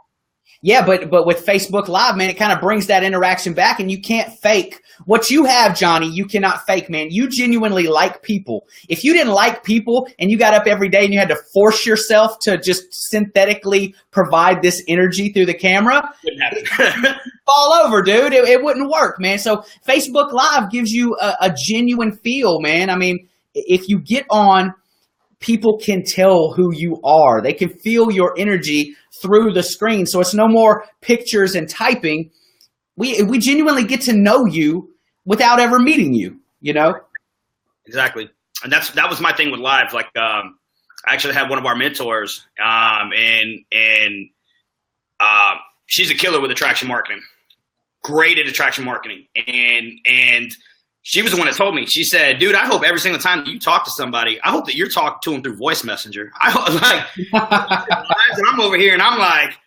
Yeah, but with Facebook Live, man, it kind of brings that interaction back, and you can't fake what you have, Johnny. You cannot fake, man. You genuinely like people. If you didn't like people and you got up every day and you had to force yourself to just synthetically provide this energy through the camera, it'd fall over, dude. It wouldn't work, man. So Facebook Live gives you a genuine feel, man. I mean, if you get on, people can tell who you are. They can feel your energy through the screen. So it's no more pictures and typing. We genuinely get to know you without ever meeting you, Exactly. And that was my thing with live. Like, I actually had one of our mentors, and she's a killer with attraction marketing, great at attraction marketing. And she was the one that told me, she said, dude, I hope every single time that you talk to somebody, I hope that you're talking to them through voice messenger. I hope, and I'm over here and I'm like,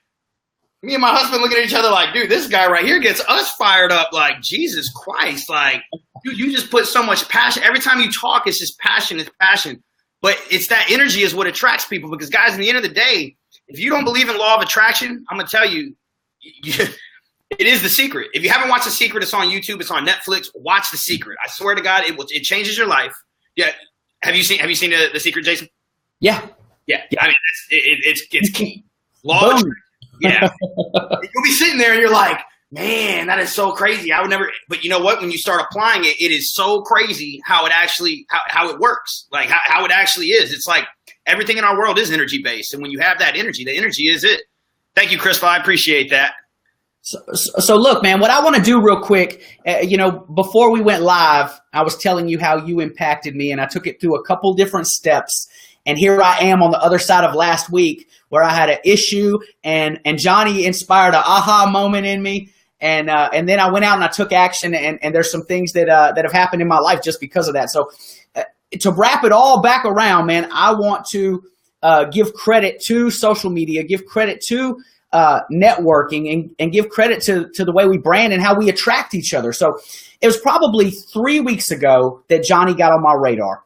me and my husband looking at each other like, dude, this guy right here gets us fired up. Like, Jesus Christ. Like, dude, you just put so much passion. Every time you talk, it's just passion. It's passion. But it's that energy is what attracts people, because guys, in the end of the day, if you don't believe in law of attraction, I'm going to tell you, it is The Secret. If you haven't watched The Secret, it's on YouTube. It's on Netflix. Watch The Secret. I swear to God, it changes your life. Yeah. Have you seen The Secret, Jason? Yeah. Yeah. I mean, it's key. Law of attraction. Yeah. You'll be sitting there and you're like, man, that is so crazy. I would never. But you know what? When you start applying it, it is so crazy how it works. Like how it actually is. It's like everything in our world is energy based, and when you have that energy, the energy is it. Thank you, Krystal. I appreciate that. So look, man, what I want to do real quick, before we went live, I was telling you how you impacted me, and I took it through a couple different steps. And here I am on the other side of last week where I had an issue, and Johnny inspired an aha moment in me. And then I went out and I took action, and there's some things that have happened in my life just because of that. So to wrap it all back around, man, I want to give credit to social media, give credit to networking, and give credit to the way we brand and how we attract each other. So it was probably 3 weeks ago that Johnny got on my radar,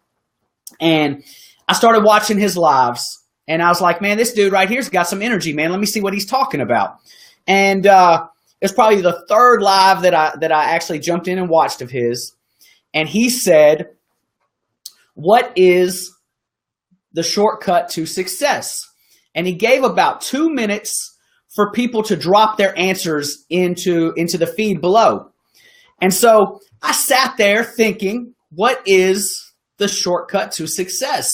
and I started watching his lives, and I was like, man, this dude right here's got some energy, man. Let me see what he's talking about. And it's probably the third live that I actually jumped in and watched of his, and he said, what is the shortcut to success? And he gave about 2 minutes for people to drop their answers into the feed below. And so I sat there thinking, what is the shortcut to success?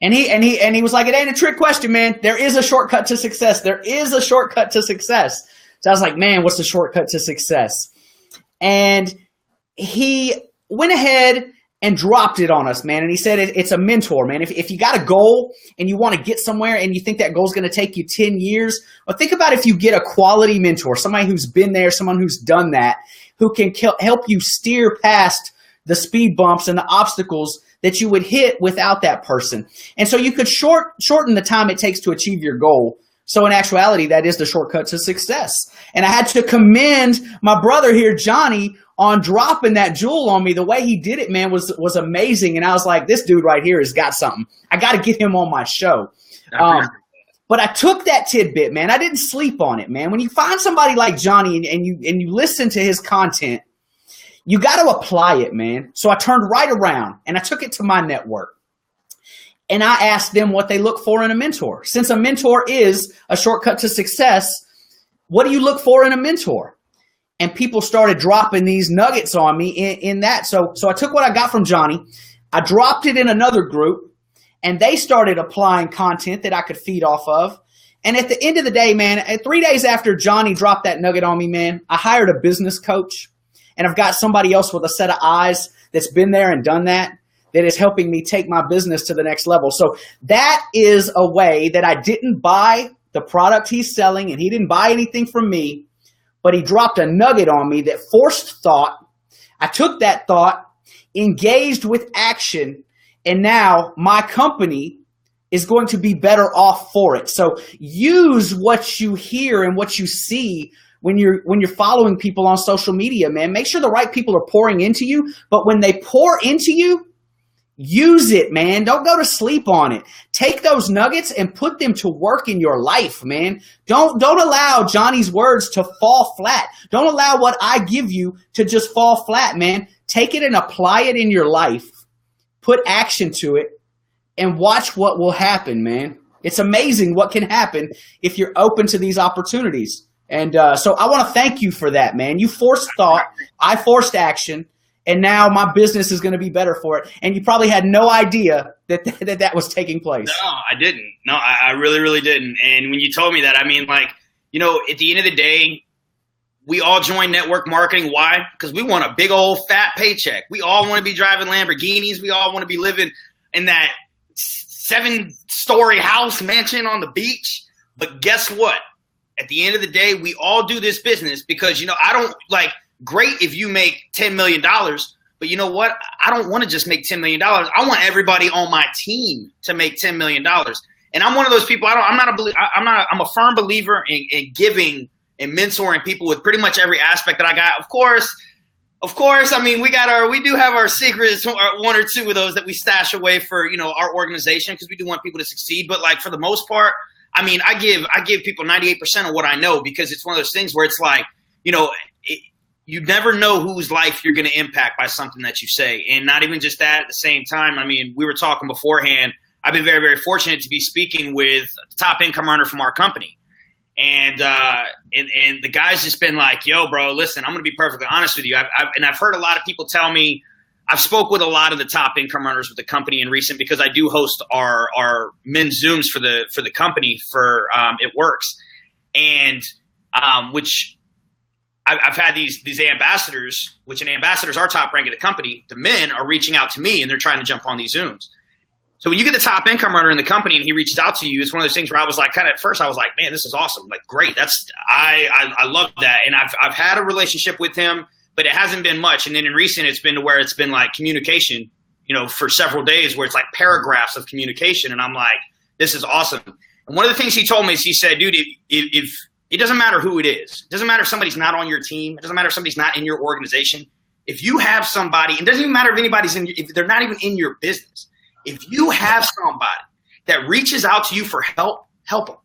And he was like, it ain't a trick question, man. There is a shortcut to success. There is a shortcut to success. So I was like, man, what's the shortcut to success? And he went ahead and dropped it on us, man. And he said it's a mentor, man. If you got a goal and you want to get somewhere and you think that goal is going to take you 10 years, well, think about if you get a quality mentor, somebody who's been there, someone who's done that, who can help you steer past the speed bumps and the obstacles that you would hit without that person. And so you could shorten the time it takes to achieve your goal. So in actuality, that is the shortcut to success. And I had to commend my brother here, Johnny, on dropping that jewel on me. The way he did it, man, was amazing. And I was like, this dude right here has got something. I got to get him on my show. But I took that tidbit, man. I didn't sleep on it, man. When you find somebody like Johnny and you listen to his content, you got to apply it, man. So I turned right around and I took it to my network. And I asked them what they look for in a mentor. Since a mentor is a shortcut to success, what do you look for in a mentor? And people started dropping these nuggets on me in that. So I took what I got from Johnny, I dropped it in another group, and they started applying content that I could feed off of. And at the end of the day, man, 3 days after Johnny dropped that nugget on me, man, I hired a business coach, and I've got somebody else with a set of eyes that's been there and done that is helping me take my business to the next level. So that is a way that I didn't buy the product he's selling, and he didn't buy anything from me, but he dropped a nugget on me that forced thought. I took that thought, engaged with action, and now my company is going to be better off for it. So use what you hear and what you see when you're following people on social media, man. Make sure the right people are pouring into you, but when they pour into you, use it, man. Don't go to sleep on it. Take those nuggets and put them to work in your life, man. Don't allow Johnny's words to fall flat. Don't allow what I give you to just fall flat, man. Take it and apply it in your life. Put action to it and watch what will happen, man. It's amazing what can happen if you're open to these opportunities. And so I want to thank you for that, man. You forced thought. I forced action. And now my business is going to be better for it. And you probably had no idea that was taking place. No, I didn't. No, I really, really didn't. And when you told me that, I mean, like, you know, at the end of the day, we all join network marketing. Why? Because we want a big old fat paycheck. We all want to be driving Lamborghinis. We all want to be living in that 7-story house mansion on the beach. But guess what? At the end of the day, we all do this business because, you know, I don't like – great if you make $10 million, but you know what? I don't want to just make $10 million. I want everybody on my team to make $10 million. And I'm one of those people. I'm a firm believer in giving and mentoring people with pretty much every aspect that I got. Of course. I mean, we do have our secrets, one or two of those that we stash away for, you know, our organization because we do want people to succeed. But like for the most part, I mean, I give people 98% of what I know because it's one of those things where it's like, you know, you never know whose life you're going to impact by something that you say. And not even just that, at the same time, I mean, we were talking beforehand. I've been very, very fortunate to be speaking with the top income earner from our company. And the guy's just been like, yo, bro, listen, I'm going to be perfectly honest with you. I've heard a lot of people tell me, I've spoke with a lot of the top income earners with the company in recent because I do host our men's Zooms for the company for It Works. And which I've had these ambassadors, which an ambassador is our top rank of the company. The men are reaching out to me and they're trying to jump on these Zooms. So when you get the top income runner in the company and he reaches out to you, it's one of those things where I was like, kind of at first I was like, man, this is awesome. Like, great. I love that. And I've had a relationship with him, but it hasn't been much. And then in recent, it's been to where it's been like communication, for several days where it's like paragraphs of communication. And I'm like, this is awesome. And one of the things he told me is he said, dude, if it doesn't matter who it is. It doesn't matter if somebody's not on your team. It doesn't matter if somebody's not in your organization. If you have somebody, it doesn't even matter if anybody's if they're not even in your business. If you have somebody that reaches out to you for help, help them.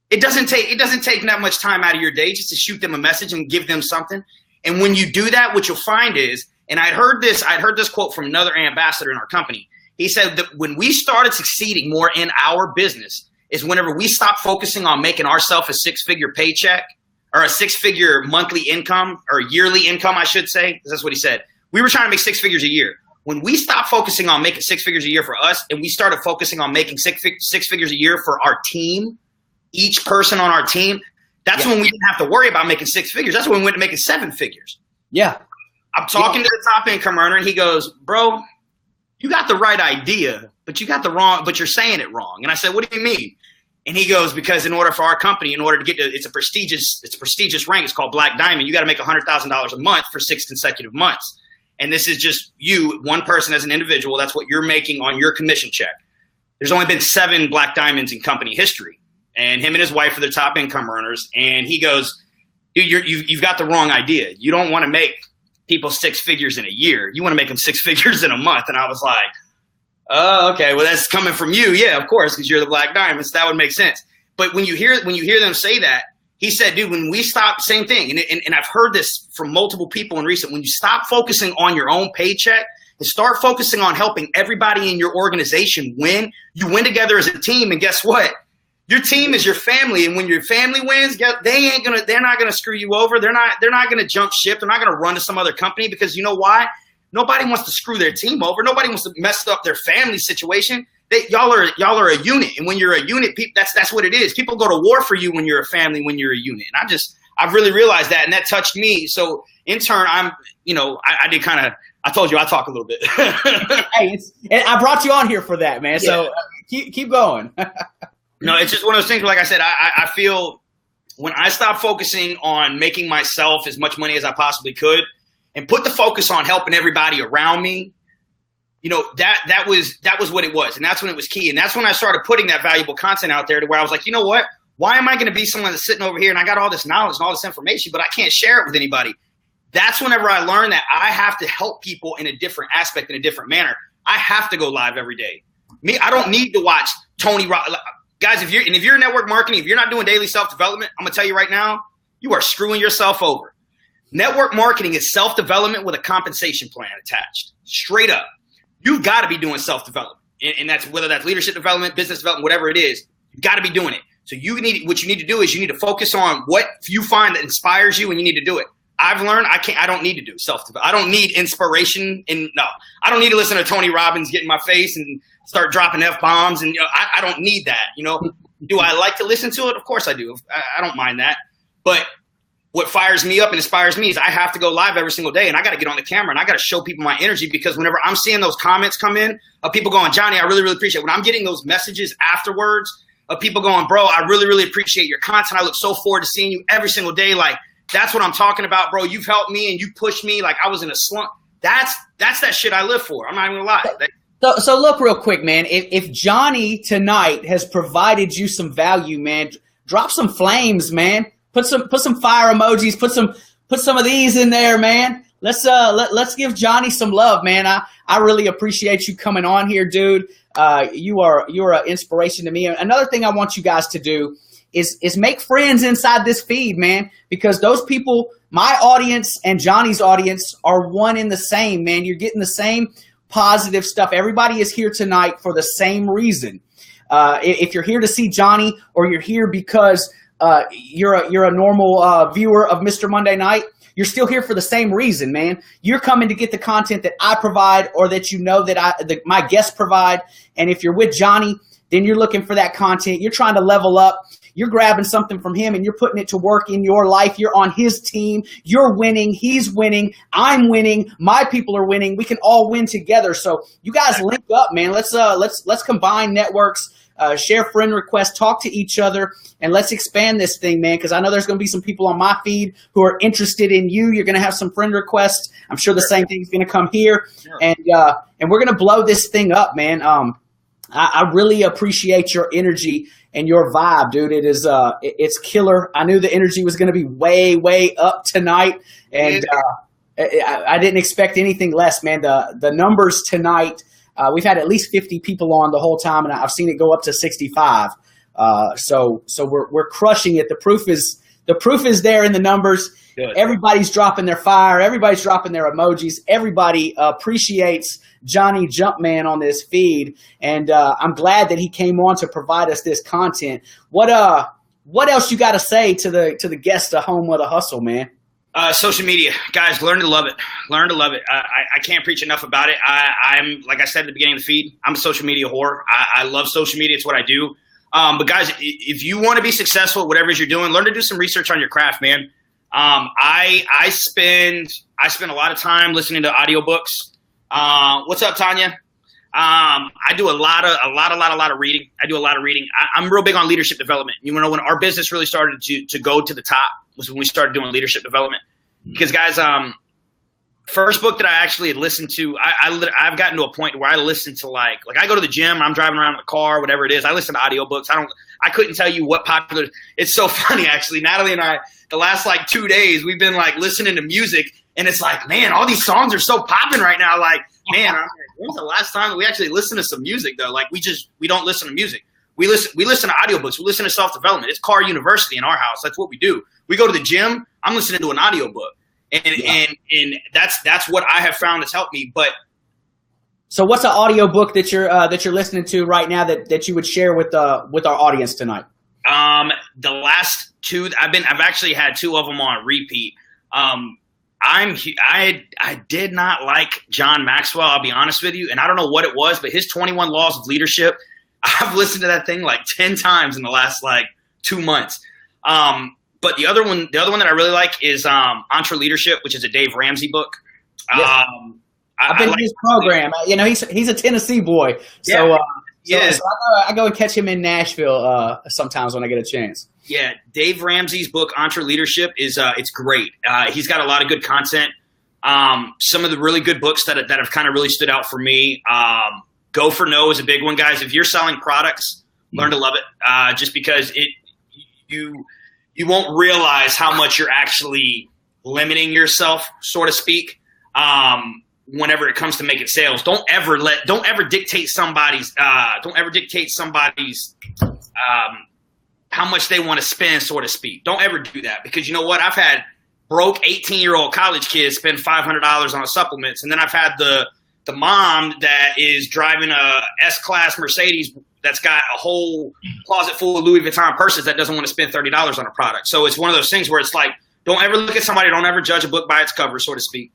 It doesn't take that much time out of your day just to shoot them a message and give them something. And when you do that, what you'll find is, and I'd heard this quote from another ambassador in our company. He said that when we started succeeding more in our business is whenever we stopped focusing on making ourselves a six-figure paycheck or a six-figure monthly income or yearly income, I should say. That's what he said. We were trying to make six figures a year. When we stopped focusing on making six figures a year for us and we started focusing on making six figures a year for our team, each person on our team, that's when we didn't have to worry about making six figures. That's when we went to making seven figures. Yeah. I'm talking to the top income earner and he goes, bro, you got the right idea, but you're saying it wrong. And I said, what do you mean? And he goes, because in order for our company, in order to get to, it's a prestigious rank. It's called Black Diamond. You got to make $100,000 a month for 6 consecutive months. And this is just you, one person as an individual. That's what you're making on your commission check. There's only been 7 Black Diamonds in company history. And him and his wife are the top income earners. And he goes, dude, you've got the wrong idea. You don't want to make people 6 figures in a year. You want to make them 6 figures in a month. And I was like, oh, okay. Well, that's coming from you. Yeah, of course, because you're the Black Diamonds. That would make sense. But when you hear them say that, he said, dude, when we stop, same thing. And I've heard this from multiple people in recent, when you stop focusing on your own paycheck and start focusing on helping everybody in your organization win, you win together as a team. And guess what? Your team is your family. And when your family wins, they're not going to screw you over. They're not going to jump ship. They're not going to run to some other company because you know why? Nobody wants to screw their team over. Nobody wants to mess up their family situation. Y'all are a unit, and when you're a unit, that's what it is. People go to war for you when you're a family, when you're a unit. And I've really realized that, and that touched me. So in turn, I told you I talk a little bit. Hey, and I brought you on here for that, man. Yeah. So keep going. No, it's just one of those things where, like I said, I feel when I stopped focusing on making myself as much money as I possibly could and put the focus on helping everybody around me, that was what it was. And that's when it was key. And that's when I started putting that valuable content out there to where I was like, you know what? Why am I going to be someone that's sitting over here and I got all this knowledge and all this information, but I can't share it with anybody? That's whenever I learned that I have to help people in a different aspect, in a different manner. I have to go live every day. I don't need to watch Tony Robbins. Guys, if you're in network marketing, if you're not doing daily self-development, I'm going to tell you right now, you are screwing yourself over. Network marketing is self-development with a compensation plan attached. Straight up. You've got to be doing self-development. And that's whether that's leadership development, business development, whatever it is, you've got to be doing it. So what you need to do is you need to focus on what you find that inspires you and you need to do it. I've learned I don't need to do self-development. I don't need inspiration. I don't need to listen to Tony Robbins get in my face and start dropping F-bombs. And I don't need that. Do I like to listen to it? Of course I do. I don't mind that. But what fires me up and inspires me is I have to go live every single day and I got to get on the camera and I got to show people my energy, because whenever I'm seeing those comments come in of people going, Johnny, I really, really appreciate it. When I'm getting those messages afterwards of people going, bro, I really, really appreciate your content. I look so forward to seeing you every single day. Like, that's what I'm talking about, bro. You've helped me and you pushed me. Like I was in a slump. That's that shit I live for. I'm not even gonna lie. So look real quick, man. If Johnny tonight has provided you some value, man, drop some flames, man. Put some fire emojis. Put some of these in there, man. Let's give Johnny some love, man. I really appreciate you coming on here, dude. You're an inspiration to me. Another thing I want you guys to do is make friends inside this feed, man, because those people, my audience and Johnny's audience, are one in the same, man. You're getting the same positive stuff. Everybody is here tonight for the same reason. If you're here to see Johnny, or you're here because you're a normal viewer of Mr. Monday Night, you're still here for the same reason, man. You're coming to get the content that I provide, or that that my guests provide. And if you're with Johnny, then you're looking for that content. You're trying to level up. You're grabbing something from him and you're putting it to work in your life. You're on his team. You're winning. He's winning. I'm winning. My people are winning. We can all win together. So you guys link up, man. Let's combine networks. Share friend requests, talk to each other, and let's expand this thing, man, because I know there's going to be some people on my feed who are interested in you. You're going to have some friend requests. I'm sure the same thing's going to come here, and we're going to blow this thing up, man. I really appreciate your energy and your vibe, dude. It's killer. I knew the energy was going to be way up tonight, and I didn't expect anything less, man. The numbers tonight. We've had at least 50 people on the whole time, and I've seen it go up to 65. So we're crushing it. The proof is there in the numbers. Good. Everybody's dropping their fire. Everybody's dropping their emojis. Everybody appreciates Johnny Jumpman on this feed, and I'm glad that he came on to provide us this content. What else you got to say to the guests of Home of the Hustle, man? Social media, guys, learn to love it. Learn to love it. I can't preach enough about it. I'm like I said at the beginning of the feed, I'm a social media whore. I love social media. It's what I do. But guys, if you want to be successful at whatever you're doing, learn to do some research on your craft, man. I spend a lot of time listening to audiobooks. What's up, Tanya? I do a lot of reading. I do a lot of reading. I'm real big on leadership development. You know, when our business really started to go to the top was when we started doing leadership development. Because guys, first book that I actually had listened to, I've gotten to a point where I listen to like I go to the gym, I'm driving around in the car, whatever it is. I listen to audiobooks. I couldn't tell you what popular. It's so funny actually. Natalie and I, the last like 2 days, we've been like listening to music, and it's like, man, all these songs are so popping right now. Like, man, when was the last time that we actually listened to some music though? Like we don't listen to music. We listen to audiobooks. We listen to self-development. It's car university in our house. That's what we do. We go to the gym. I'm listening to an audiobook. And that's what I have found has helped me. But so what's an audiobook that you're listening to right now that you would share with our audience tonight? The last two I've actually had two of them on repeat. I did not like John Maxwell, I'll be honest with you, and I don't know what it was, but his 21 Laws of Leadership, I've listened to that thing like 10 times in the last like 2 months. But the other one that I really like is Entre Leadership, which is a Dave Ramsey book. Yeah. I've been in his program. You know, he's a Tennessee boy. So, so I go and catch him in Nashville sometimes when I get a chance. Yeah, Dave Ramsey's book, Entre Leadership, is it's great. He's got a lot of good content. Some of the really good books that have kind of really stood out for me. Go for No is a big one, guys. If you're selling products, learn to love it. Just because you won't realize how much you're actually limiting yourself, so to speak. Whenever it comes to making sales, don't ever dictate somebody's how much they want to spend, so to speak. Don't ever do that, because you know what? I've had broke 18-year-old college kids spend $500 on supplements, and then I've had the mom that is driving a S-Class Mercedes that's got a whole closet full of Louis Vuitton purses that doesn't want to spend $30 on a product. So it's one of those things where it's like, don't ever look at somebody, don't ever judge a book by its cover, so to speak.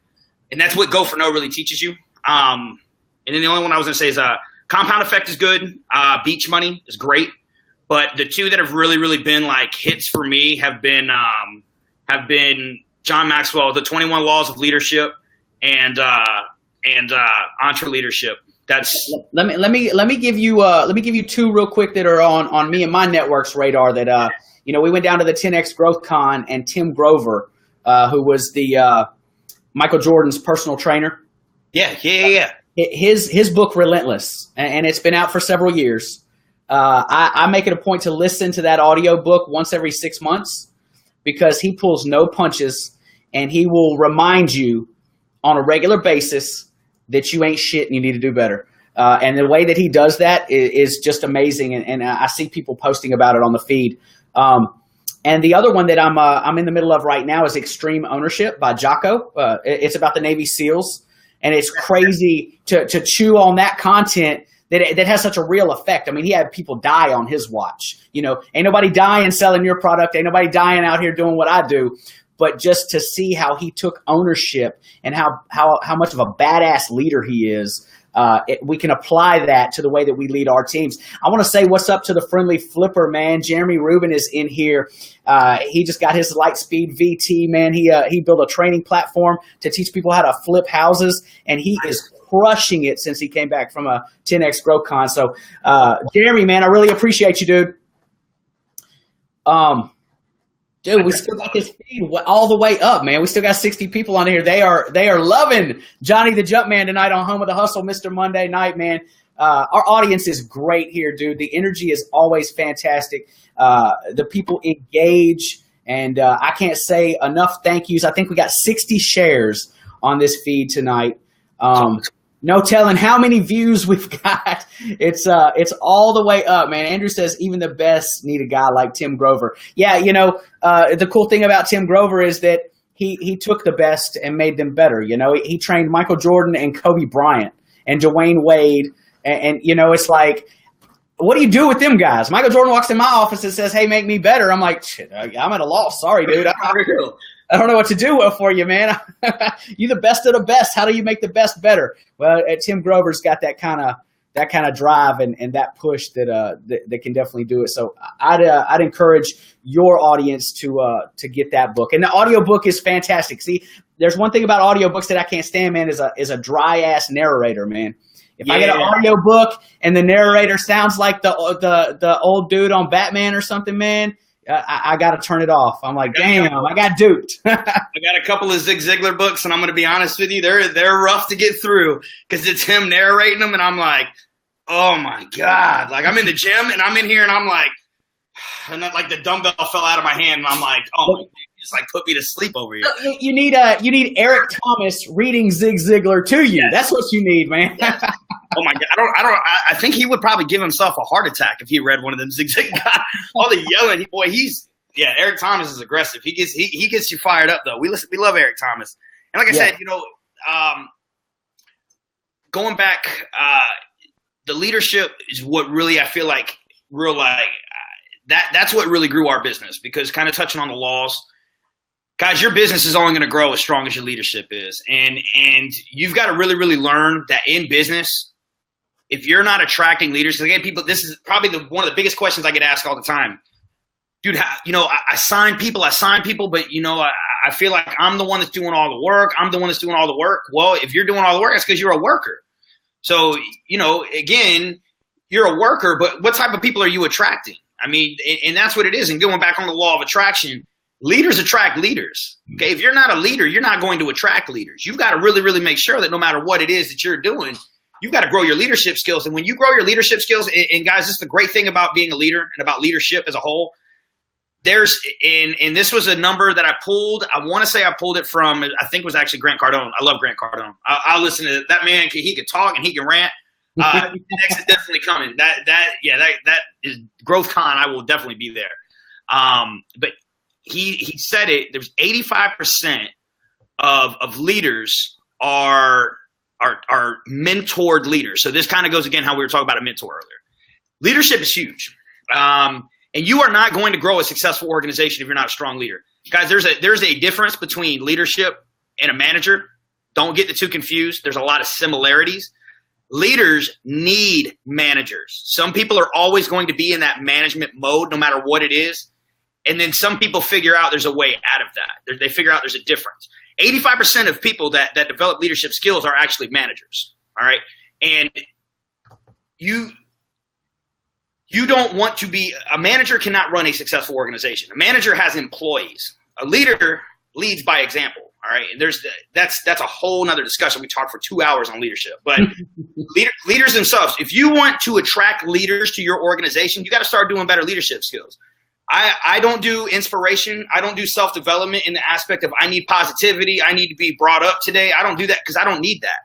And that's what Go for No really teaches you. And then the only one I was going to say is Compound Effect is good. Beach Money is great. But the two that have really, really been like hits for me have been John Maxwell, The 21 Laws of Leadership, and Entre Leadership. That's let me give you two real quick that are on me and my network's radar. That we went down to the 10X Growth Con, and Tim Grover, who was the Michael Jordan's personal trainer. Yeah. His book Relentless, and it's been out for several years. I make it a point to listen to that audio book once every 6 months, because he pulls no punches, and he will remind you on a regular basis that you ain't shit and you need to do better. And the way that he does that is just amazing. And I see people posting about it on the feed. And the other one that I'm in the middle of right now is Extreme Ownership by Jocko. It's about the Navy SEALs, and it's crazy to chew on that content that has such a real effect. I mean, he had people die on his watch. You know, ain't nobody dying selling your product. Ain't nobody dying out here doing what I do. but just to see how he took ownership and how much of a badass leader he is. We can apply that to the way that we lead our teams. I want to say what's up to the friendly flipper, man. Jeremy Rubin is in here. He just got his Lightspeed VT, man. He built a training platform to teach people how to flip houses, and he is crushing it since he came back from a 10X GrowCon. So, Jeremy, man, I really appreciate you, dude. Dude, we still got this feed all the way up, man. We still got 60 people on here. They are loving Johnny the Jumpman tonight on Home of the Hustle, Mr. Monday Night, man. Our audience is great here, dude. The energy is always fantastic. The people engage, and I can't say enough thank yous. I think we got 60 shares on this feed tonight. No telling how many views we've got. It's all the way up, man. Andrew says even the best need a guy like Tim Grover. Yeah, the cool thing about Tim Grover is that he took the best and made them better. He trained Michael Jordan and Kobe Bryant and Dwayne Wade, and it's like, what do you do with them guys? Michael Jordan walks in my office and says, "Hey, make me better." I'm like, shit, I'm at a loss. Sorry, dude. I don't know what to do for you, man. You the best of the best. How do you make the best better? Well, Tim Grover's got that kind of drive and that push that can definitely do it. So I'd encourage your audience to get that book. And the audio book is fantastic. See, there's one thing about audiobooks that I can't stand, man, is a dry ass narrator, man. If I get an audio book and the narrator sounds like the old dude on Batman or something, man, I got to turn it off. I'm like, damn, I got duped. I got a couple of Zig Ziglar books, and I'm going to be honest with you, they're rough to get through because it's him narrating them, and I'm like, oh my God. Like, I'm in the gym, and I'm in here, and I'm like, and then, like, the dumbbell fell out of my hand, and I'm like, oh my God, you just like put me to sleep over here. You need Eric Thomas reading Zig Ziglar to you. Yes. That's what you need, man. Yes. Oh my God! I think he would probably give himself a heart attack if he read one of them Zig Ziglar. All the yelling, Eric Thomas is aggressive. He gets you fired up though. We love Eric Thomas, and like I said, going back, the leadership is what really I feel like that's what really grew our business, because kind of touching on the laws. Guys, your business is only going to grow as strong as your leadership is. And you've got to really, really learn that in business, if you're not attracting leaders, because again, people, this is probably one of the biggest questions I get asked all the time. Dude, I sign people, but, I feel like I'm the one that's doing all the work. Well, if you're doing all the work, that's because you're a worker. So, again, you're a worker, but what type of people are you attracting? I mean, and that's what it is. And going back on the law of attraction, leaders attract leaders. Okay, if you're not a leader, you're not going to attract leaders. You've got to really, really make sure that no matter what it is that you're doing, you've got to grow your leadership skills. And when you grow your leadership skills, and guys, this is the great thing about being a leader and about leadership as a whole. And this was a number that I pulled. I want to say I pulled it from, I think it was actually Grant Cardone. I love Grant Cardone. I'll listen to that man. He can talk and he can rant. Next is definitely coming. That is GrowthCon. I will definitely be there. But he said it. There's 85% of leaders are mentored leaders. So this kind of goes again how we were talking about a mentor earlier. Leadership is huge, and you are not going to grow a successful organization if you're not a strong leader. Guys, there's a difference between leadership and a manager. Don't get the two confused. There's a lot of similarities. Leaders need managers. Some people are always going to be in that management mode no matter what it is. And then some people figure out there's a way out of that. They figure out there's a difference. 85% of people that develop leadership skills are actually managers. All right. And you don't want to be – a manager cannot run a successful organization. A manager has employees. A leader leads by example. All right. And that's a whole nother discussion. We talked for 2 hours on leadership. But leaders themselves, if you want to attract leaders to your organization, you got to start doing better leadership skills. I don't do inspiration. I don't do self-development in the aspect of I need positivity. I need to be brought up today. I don't do that because I don't need that.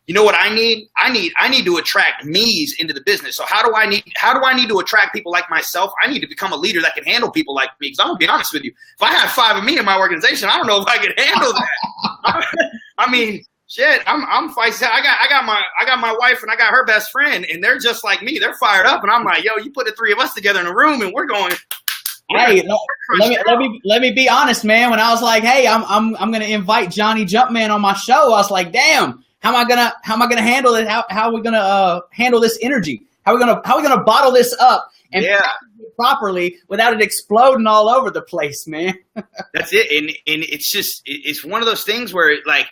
You know what I need? I need to attract me's into the business. So how do I need to attract people like myself? I need to become a leader that can handle people like me. Because I'm gonna be honest with you, if I had 5 of me in my organization, I don't know if I could handle that. I mean, shit, I'm feisty. I got my wife and I got her best friend, and they're just like me. They're fired up, and I'm like, yo, you put the 3 of us together in a room, and we're going. Hey, let me be honest, man. When I was like, hey, I'm gonna invite Johnny Jumpman on my show, I was like, damn, how am I gonna handle it? How are we gonna handle this energy? How are we gonna bottle this up and package it properly without it exploding all over the place, man? That's it. And it's one of those things where like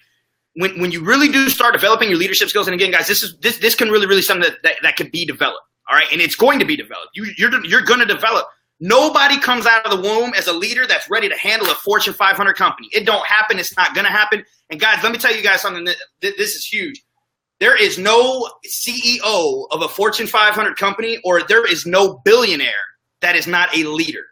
when you really do start developing your leadership skills, and again, guys, this can really something that can be developed. All right, and it's going to be developed. You're going to develop. Nobody comes out of the womb as a leader that's ready to handle a Fortune 500 company. It don't happen. It's not going to happen. And guys, let me tell you guys something. This is huge. There is no CEO of a Fortune 500 company, or there is no billionaire that is not a leader.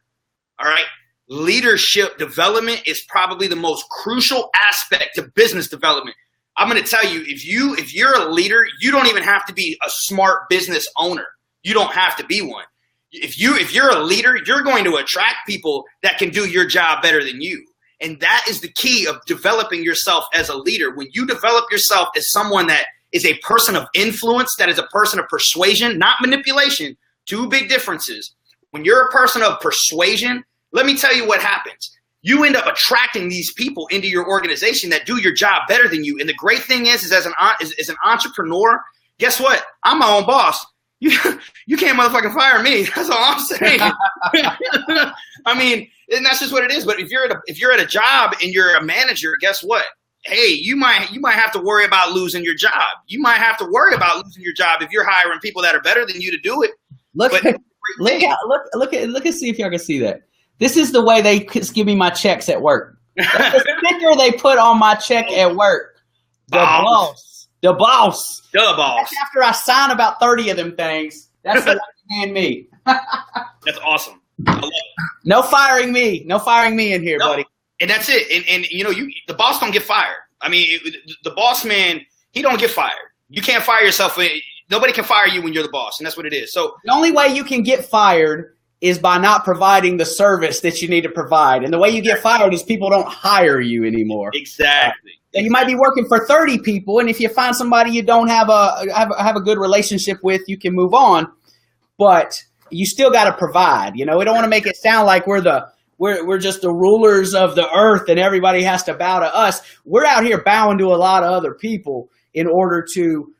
All right. Leadership development is probably the most crucial aspect of business development. I'm going to tell you, if you're a leader, you don't even have to be a smart business owner. You don't have to be one. If you're a leader, you're going to attract people that can do your job better than you. And that is the key of developing yourself as a leader. When you develop yourself as someone that is a person of influence, that is a person of persuasion, not manipulation, two big differences. When you're a person of persuasion, let me tell you what happens. You end up attracting these people into your organization that do your job better than you. And the great thing is as an entrepreneur, guess what? I'm my own boss. You can't motherfucking fire me. That's all I'm saying. I mean, and that's just what it is. But if you're at a job and you're a manager, guess what? Hey, you might have to worry about losing your job. You might have to worry about losing your job if you're hiring people that are better than you to do it. Look and see if y'all can see that. This is the way they give me my checks at work. That's the sticker they put on my check at work. The boss. That's after I sign about 30 of them things. That's what they hand me. That's awesome. I love it. No firing me in here, buddy. And that's it. And the boss don't get fired. I mean, the boss man, he don't get fired. You can't fire yourself. Nobody can fire you when you're the boss, and that's what it is. So the only way you can get fired is by not providing the service that you need to provide. And the way you get fired is people don't hire you anymore. Exactly. You might be working for 30 people, and if you find somebody you don't have a good relationship with, you can move on. But you still got to provide. We don't want to make it sound like we're just the rulers of the earth and everybody has to bow to us. We're out here bowing to a lot of other people in order to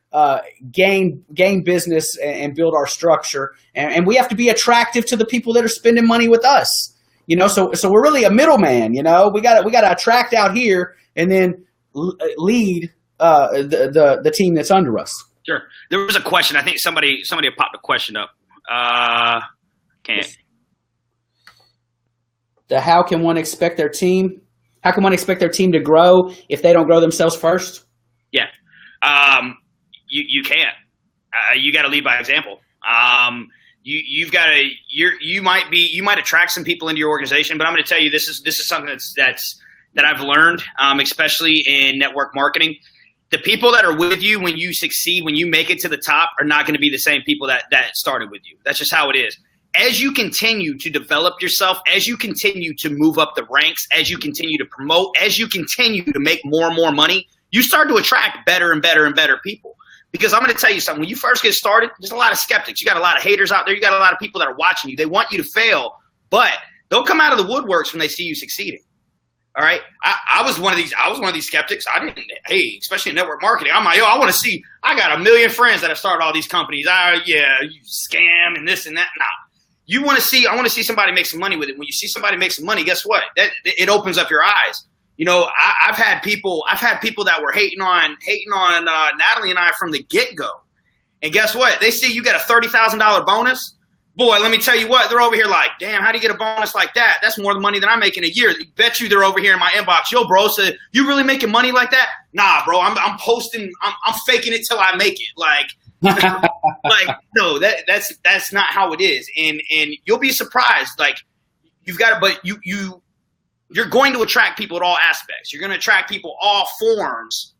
gain business and build our structure. And we have to be attractive to the people that are spending money with us. So we're really a middleman. We got to attract out here and then lead the team that's under us. Sure. There was a question. I think somebody popped a question up. Can't. How can one expect their team to grow if they don't grow themselves first? Yeah. You can't. You got to lead by example. You might attract some people into your organization, but I'm going to tell you this is something that I've learned, especially in network marketing. The people that are with you when you succeed, when you make it to the top, are not going to be the same people that started with you. That's just how it is. As you continue to develop yourself, as you continue to move up the ranks, as you continue to promote, as you continue to make more and more money, you start to attract better and better and better people. Because I'm going to tell you something. When you first get started, there's a lot of skeptics. You got a lot of haters out there. You got a lot of people that are watching you. They want you to fail, but they'll come out of the woodworks when they see you succeeding. All right. I was one of these skeptics. Especially in network marketing. I'm like, I want to see, I got a million friends that have started all these companies. You scam and this and that. Nah. I want to see somebody make some money with it. When you see somebody make some money, guess what? It opens up your eyes. I've had people that were hating on Natalie and I from the get-go. And guess what? They see you got a $30,000 bonus. Boy, let me tell you what, they're over here like, damn, how do you get a bonus like that? That's more money than I make in a year. Bet you they're over here in my inbox. Yo, bro, so you really making money like that? Nah, bro, I'm posting, I'm faking it till I make it. Like no, that's not how it is. And you'll be surprised. Like you've got to, but you're going to attract people at all aspects. You're going to attract people all forms.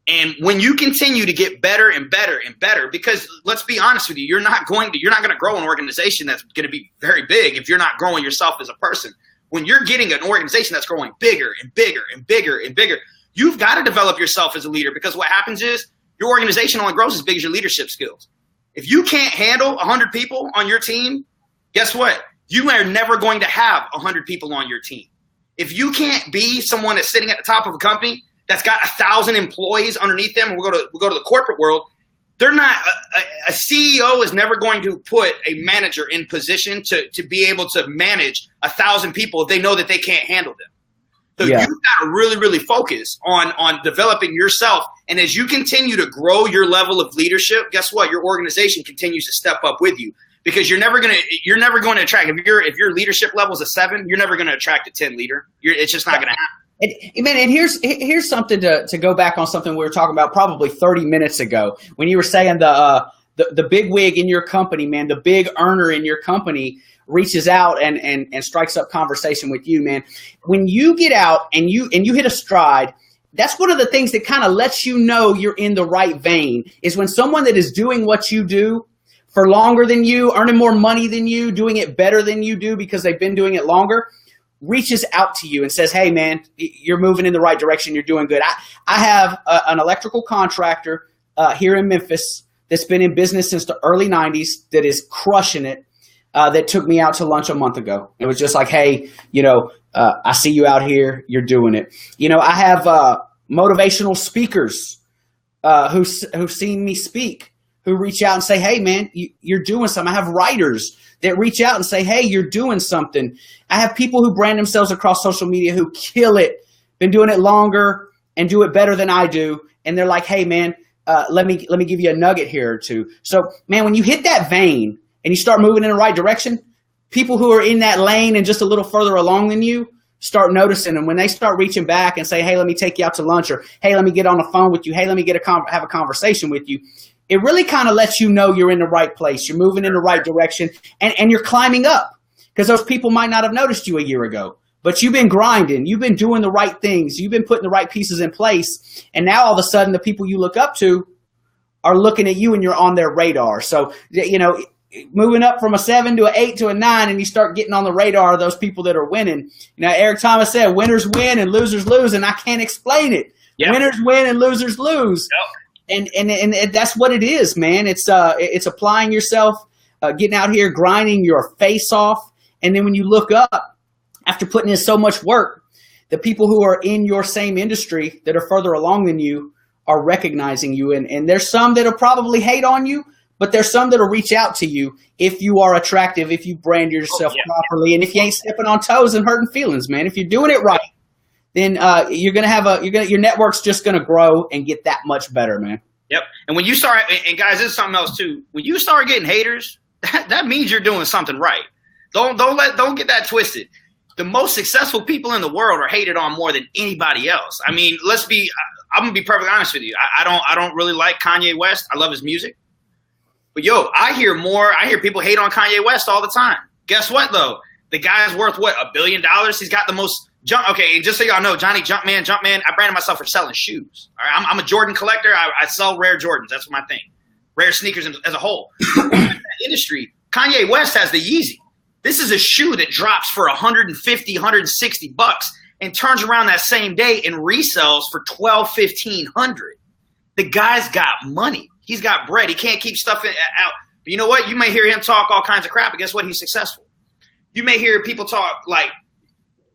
And when you continue to get better and better and better, because let's be honest with you, you're not going to grow an organization that's going to be very big if you're not growing yourself as a person. When you're getting an organization that's growing bigger and bigger and bigger and bigger, you've got to develop yourself as a leader, because what happens is your organization only grows as big as your leadership skills. If you can't handle 100 people on your team, guess what? you are never going to have 100 people on your team. If you can't be someone that's sitting at the top of a company that's got 1,000 employees underneath them, and we'll go to the corporate world, they're not a CEO is never going to put a manager in position to be able to manage 1,000 people if they know that they can't handle them. So you've got to really, really focus on developing yourself. And as you continue to grow your level of leadership, guess what? Your organization continues to step up with you, because you're never going to attract, if your leadership level is a 7, you're never going to attract a 10 leader. It's just not going to happen. And here's something to go back on something we were talking about probably 30 minutes ago when you were saying the big wig in your company, man, the big earner in your company reaches out and strikes up conversation with you, man. When you get out and you hit a stride, that's one of the things that kind of lets you know you're in the right vein, is when someone that is doing what you do for longer than you, earning more money than you, doing it better than you do because they've been doing it longer, reaches out to you and says, hey, man, you're moving in the right direction. You're doing good. I have an electrical contractor here in Memphis that's been in business since the early 90s that is crushing it, that took me out to lunch a month ago. It was just like, hey, I see you out here. You're doing it. I have motivational speakers who've seen me speak, who reach out and say, hey, man, you're doing something. I have writers that reach out and say, hey, you're doing something. I have people who brand themselves across social media who kill it, been doing it longer and do it better than I do. And they're like, hey, man, let me give you a nugget here or two. So, man, when you hit that vein and you start moving in the right direction, people who are in that lane and just a little further along than you start noticing. And when they start reaching back and say, hey, let me take you out to lunch, or hey, let me get on the phone with you, hey, let me have a conversation with you, it really kind of lets you know you're in the right place. You're moving in the right direction, and you're climbing up, because those people might not have noticed you a year ago, but you've been grinding. You've been doing the right things. You've been putting the right pieces in place. And now all of a sudden the people you look up to are looking at you and you're on their radar. So, moving up from a 7 to an 8 to a 9, and you start getting on the radar of those people that are winning. Eric Thomas said, winners win and losers lose, and I can't explain it. Yep. Winners win and losers lose. Yep. And that's what it is, man. It's applying yourself, getting out here, grinding your face off. And then when you look up, after putting in so much work, the people who are in your same industry that are further along than you are recognizing you. And there's some that'll probably hate on you, but there's some that'll reach out to you if you are attractive, if you brand yourself properly, and if you ain't stepping on toes and hurting feelings, man. If you're doing it right, then your network's just gonna grow and get that much better, man. Yep. And when you start, and guys, this is something else too. When you start getting haters, that means you're doing something right. Don't get that twisted. The most successful people in the world are hated on more than anybody else. I mean, I'm gonna be perfectly honest with you. I don't really like Kanye West. I love his music, but I hear people hate on Kanye West all the time. Guess what though? The guy's worth what, $1 billion? He's got the most. Okay, and just so y'all know, Johnny Jumpman, I branded myself for selling shoes. All right, I'm a Jordan collector. I sell rare Jordans. That's my thing. Rare sneakers as a whole. In that industry, Kanye West has the Yeezy. This is a shoe that drops for $150, $160 and turns around that same day and resells for $1,200, $1,500. The guy's got money. He's got bread. He can't keep stuff out. But you know what? You may hear him talk all kinds of crap, but guess what? He's successful. You may hear people talk like,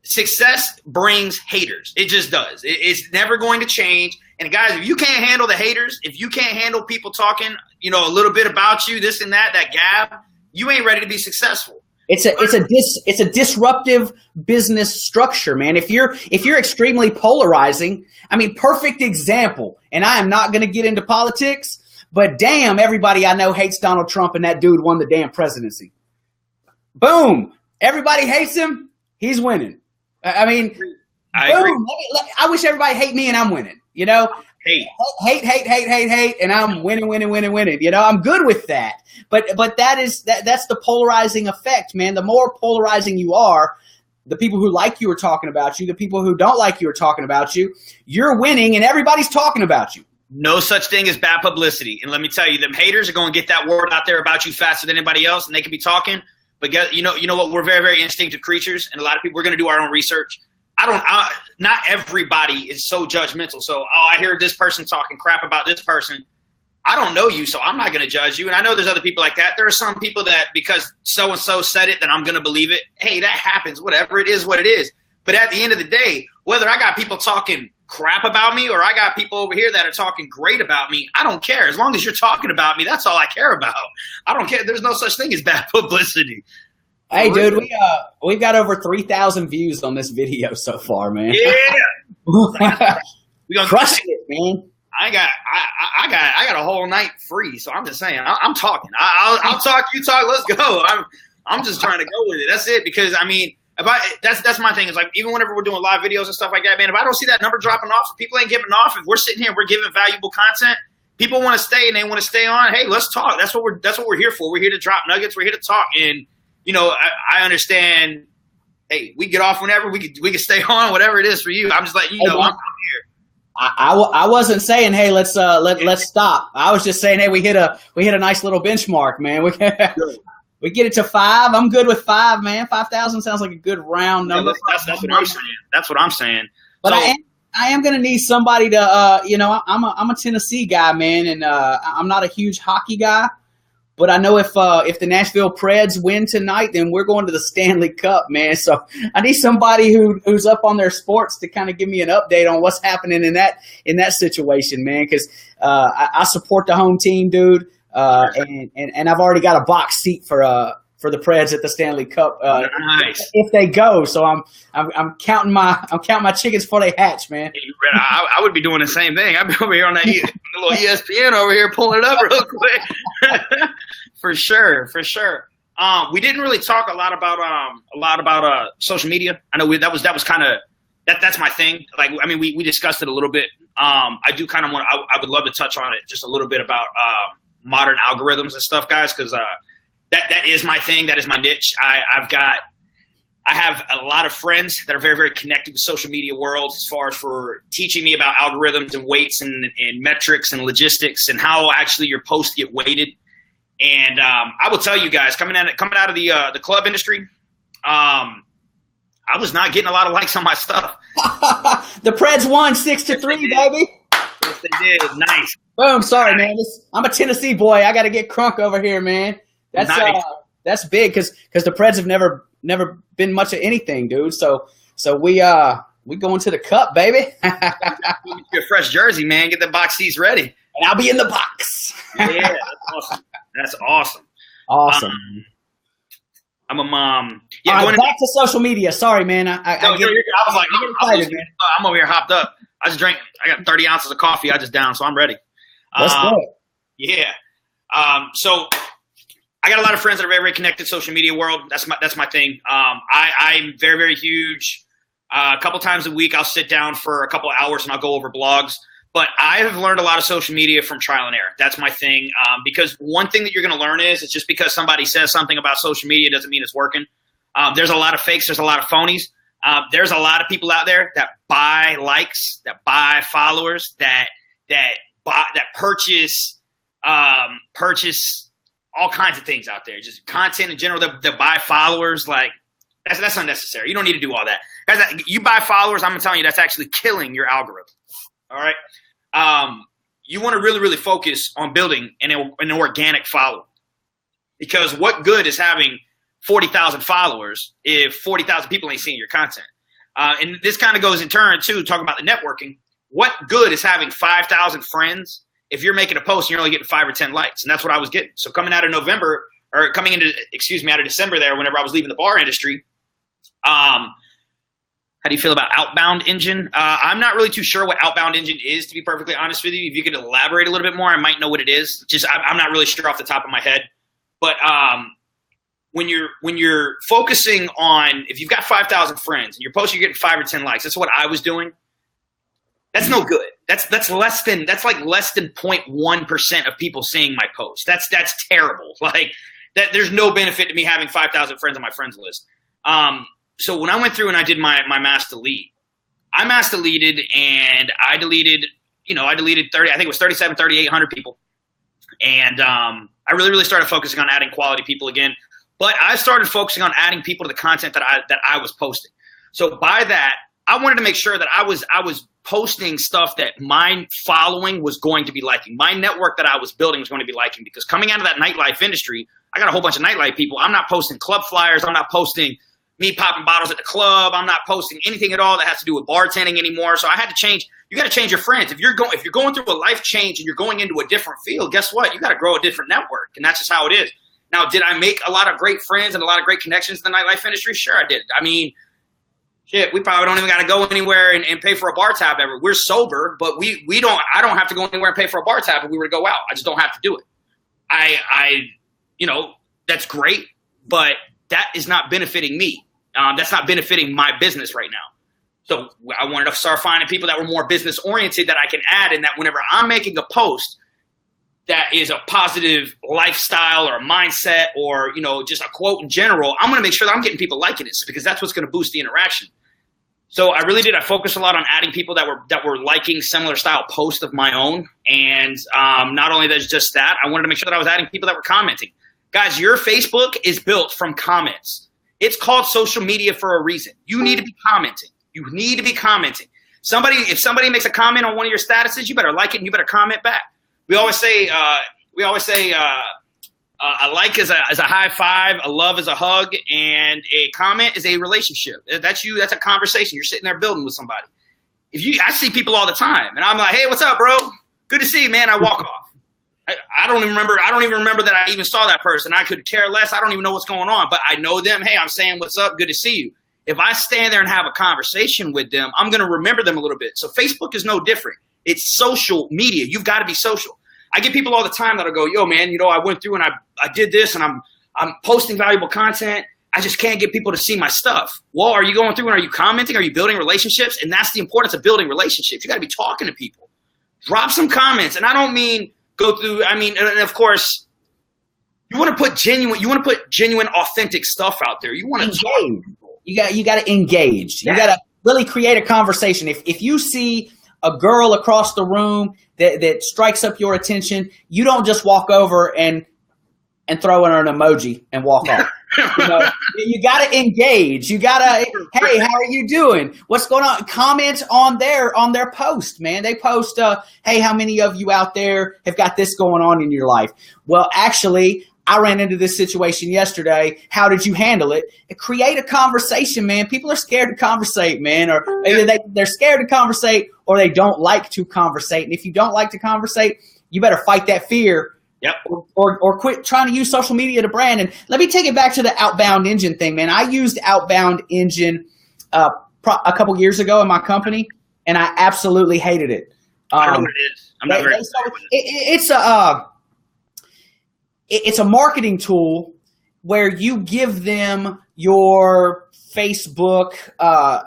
success brings haters. It just does. It's never going to change. And guys, if you can't handle the haters, if you can't handle people talking, a little bit about you, this and that gab, you ain't ready to be successful. It's a disruptive business structure, man. If you're extremely polarizing, I mean, perfect example. And I am not going to get into politics, but damn, everybody I know hates Donald Trump, and that dude won the damn presidency. Boom. Everybody hates him. He's winning. I mean, I wish everybody hate me and I'm winning, hate, and I'm winning. I'm good with that. But that's the polarizing effect, man. The more polarizing you are, the people who like you are talking about you. The people who don't like you are talking about you. You're winning and everybody's talking about you. No such thing as bad publicity. And let me tell you, them haters are going to get that word out there about you faster than anybody else, and they can be talking. But you know what? We're very, very instinctive creatures, and a lot of people, we're going to do our own research. Not everybody is so judgmental. So, I hear this person talking crap about this person. I don't know you, so I'm not going to judge you. And I know there's other people like that. There are some people that because so-and-so said it, then I'm going to believe it. Hey, that happens. Whatever it is, what it is. But at the end of the day, whether I got people talking crap about me or I got people over here that are talking great about me, I don't care. As long as you're talking about me, that's all I care about. I don't care. There's no such thing as bad publicity. Hey, dude, we've got over 3,000 views on this video so far, man. Yeah. We gonna crush it, man. I got a whole night free, so I'm just saying. I'm talking. I'll talk. You talk. Let's go. I'm just trying to go with it. That's it. Because I mean, that's my thing. Is like even whenever we're doing live videos and stuff like that, man. If I don't see that number dropping off, if people ain't giving off. If we're sitting here, we're giving valuable content. People want to stay and they want to stay on. Hey, let's talk. That's what we're here for. We're here to drop nuggets. We're here to talk. And you know, I understand. Hey, we get off whenever we can stay on, whatever it is for you. I'm just letting you know I'm here. I wasn't saying, hey, let's stop. I was just saying, hey, we hit a nice little benchmark, man. We get it to 5. I'm good with 5, man. 5,000 sounds like a good round number. That's what I'm saying. That's what I'm saying. But so, I am gonna need somebody to, you know, I'm a Tennessee guy, man, and I'm not a huge hockey guy. But I know if the Nashville Preds win tonight, then we're going to the Stanley Cup, man. So I need somebody who's up on their sports to kind of give me an update on what's happening in that situation, man. Because I support the home team, dude, and I've already got a box seat for the Preds at the Stanley Cup nice. If they go. So I'm counting my chickens before they hatch, man. I would be doing the same thing. I'd be over here on that little ESPN over here pulling it up real quick. For sure. We didn't really talk a lot about social media. I know that was kind of that's my thing. Like I mean, we discussed it a little bit. I do kind of want. I would love to touch on it just a little bit about modern algorithms and stuff, guys, because that is my thing. That is my niche. I have a lot of friends that are very, very connected with social media world as far as for teaching me about algorithms and weights and metrics and logistics and how actually your posts get weighted. And I will tell you guys, coming out of the club industry, I was not getting a lot of likes on my stuff. The Preds won 6-3, baby. Yes, they did. Nice. Boom. Sorry, man. I'm a Tennessee boy. I got to get crunk over here, man. That's nice. That's big because the Preds have never been much of anything, dude. So we going to the Cup, baby. Get your fresh jersey, man. Get the box seats ready, and I'll be in the box. Yeah, that's awesome. That's awesome. Awesome. I'm a mom. Yeah, back to social media. Sorry, man. I was like, I'm over here hopped up. I just drank. I got 30 ounces of coffee. I just downed, so I'm ready. Let's do it. Yeah. So I got a lot of friends that are very, very connected social media world. That's my thing. I'm very, very huge. A couple times a week, I'll sit down for a couple of hours and I'll go over blogs. But I have learned a lot of social media from trial and error. That's my thing. Because one thing that you're going to learn is it's just because somebody says something about social media doesn't mean it's working. There's a lot of fakes. There's a lot of phonies. There's a lot of people out there that buy likes, that buy followers, that purchase all kinds of things out there. Just content in general that buy followers. Like that's unnecessary. You don't need to do all that. Guys, you buy followers, I'm telling you, that's actually killing your algorithm. All right. You want to really, really focus on building an organic following, because what good is having 40,000 followers if 40,000 people ain't seeing your content? And this kind of goes in turn too, talking about the networking. What good is having 5,000 friends if you're making a post and you're only getting 5 or 10 likes? And that's what I was getting. So coming out of December there, whenever I was leaving the bar industry, how do you feel about Outbound Engine? I'm not really too sure what Outbound Engine is, to be perfectly honest with you. If you could elaborate a little bit more, I might know what it is. I'm not really sure off the top of my head. But when you're focusing on, if you've got 5,000 friends and you're posting, you're getting 5 or 10 likes. That's what I was doing. That's no good. That's less than 0.1% of people seeing my post. That's terrible. Like that, there's no benefit to me having 5,000 friends on my friends list. So when I went through and I did my mass delete, I mass deleted and I deleted 30, I think it was 3,800 people. And I really, really started focusing on adding quality people again. But I started focusing on adding people to the content that I was posting. So by that, I wanted to make sure that I was posting stuff that my following was going to be liking. My network that I was building was going to be liking, because coming out of that nightlife industry, I got a whole bunch of nightlife people. I'm not posting club flyers. I'm not posting me popping bottles at the club. I'm not posting anything at all that has to do with bartending anymore. So I had to change. You got to change your friends. If you're going through a life change and you're going into a different field, guess what? You got to grow a different network, and that's just how it is. Now, did I make a lot of great friends and a lot of great connections in the nightlife industry? Sure, I did. I mean, shit, we probably don't even got to go anywhere and pay for a bar tab ever. We're sober, but we don't. I don't have to go anywhere and pay for a bar tab if we were to go out. I just don't have to do it. That's great, but that is not benefiting me. That's not benefiting my business right now. So I wanted to start finding people that were more business oriented that I can add, and that whenever I'm making a post that is a positive lifestyle or a mindset or, just a quote in general, I'm going to make sure that I'm getting people liking it, because that's what's going to boost the interaction. So I really did. I focused a lot on adding people that were liking similar style posts of my own. And not only just that, I wanted to make sure that I was adding people that were commenting. Guys, your Facebook is built from comments. It's called social media for a reason. You need to be commenting. You need to be commenting. If somebody makes a comment on one of your statuses, you better like it and you better comment back. We always say a like is a high five, a love is a hug, and a comment is a relationship. That's you. That's a conversation. You're sitting there building with somebody. I see people all the time, and I'm like, hey, what's up, bro? Good to see you, man. I walk off. I don't even remember that I even saw that person. I could care less. I don't even know what's going on, but I know them. Hey, I'm saying what's up. Good to see you. If I stand there and have a conversation with them, I'm going to remember them a little bit. So Facebook is no different. It's social media. You've got to be social. I get people all the time that'll go, yo, man, I went through and I did this and I'm posting valuable content. I just can't get people to see my stuff. Well, are you going through and are you commenting? Are you building relationships? And that's the importance of building relationships. You got to be talking to people. Drop some comments. And I don't mean go through, and of course, you want to put genuine, authentic stuff out there. You want to engage. You got to engage. Yeah. You got to really create a conversation. If you see a girl across the room that strikes up your attention, you don't just walk over and throw in an emoji and walk off. You got to engage. You got to, hey, how are you doing? What's going on? Comment on their post, man. They post, hey, how many of you out there have got this going on in your life? Well, actually, I ran into this situation yesterday. How did you handle it? Create a conversation, man. People are scared to conversate, man, or either they're scared to conversate or they don't like to conversate. And if you don't like to conversate, you better fight that fear. Yep. Or quit trying to use social media to brand. And let me take it back to the Outbound Engine thing, man. I used Outbound Engine a couple years ago in my company, and I absolutely hated it. I don't know what it is. I'm not very It's a marketing tool where you give them your Facebook,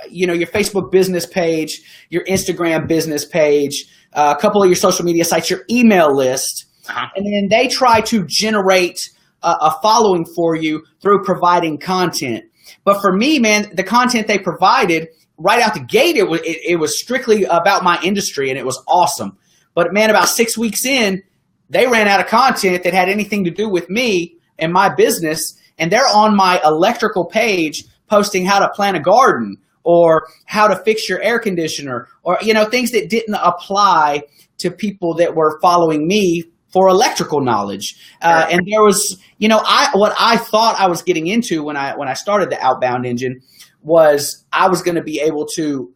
your Facebook business page, your Instagram business page, a couple of your social media sites, your email list. Uh-huh. And then they try to generate a following for you through providing content. But for me, man, the content they provided right out the gate, it was strictly about my industry, and it was awesome. But man, about 6 weeks in, they ran out of content that had anything to do with me and my business, and they're on my electrical page posting how to plant a garden or how to fix your air conditioner or, things that didn't apply to people that were following me for electrical knowledge. And there was, what I thought I was getting into when I started the Outbound Engine was I was going to be able to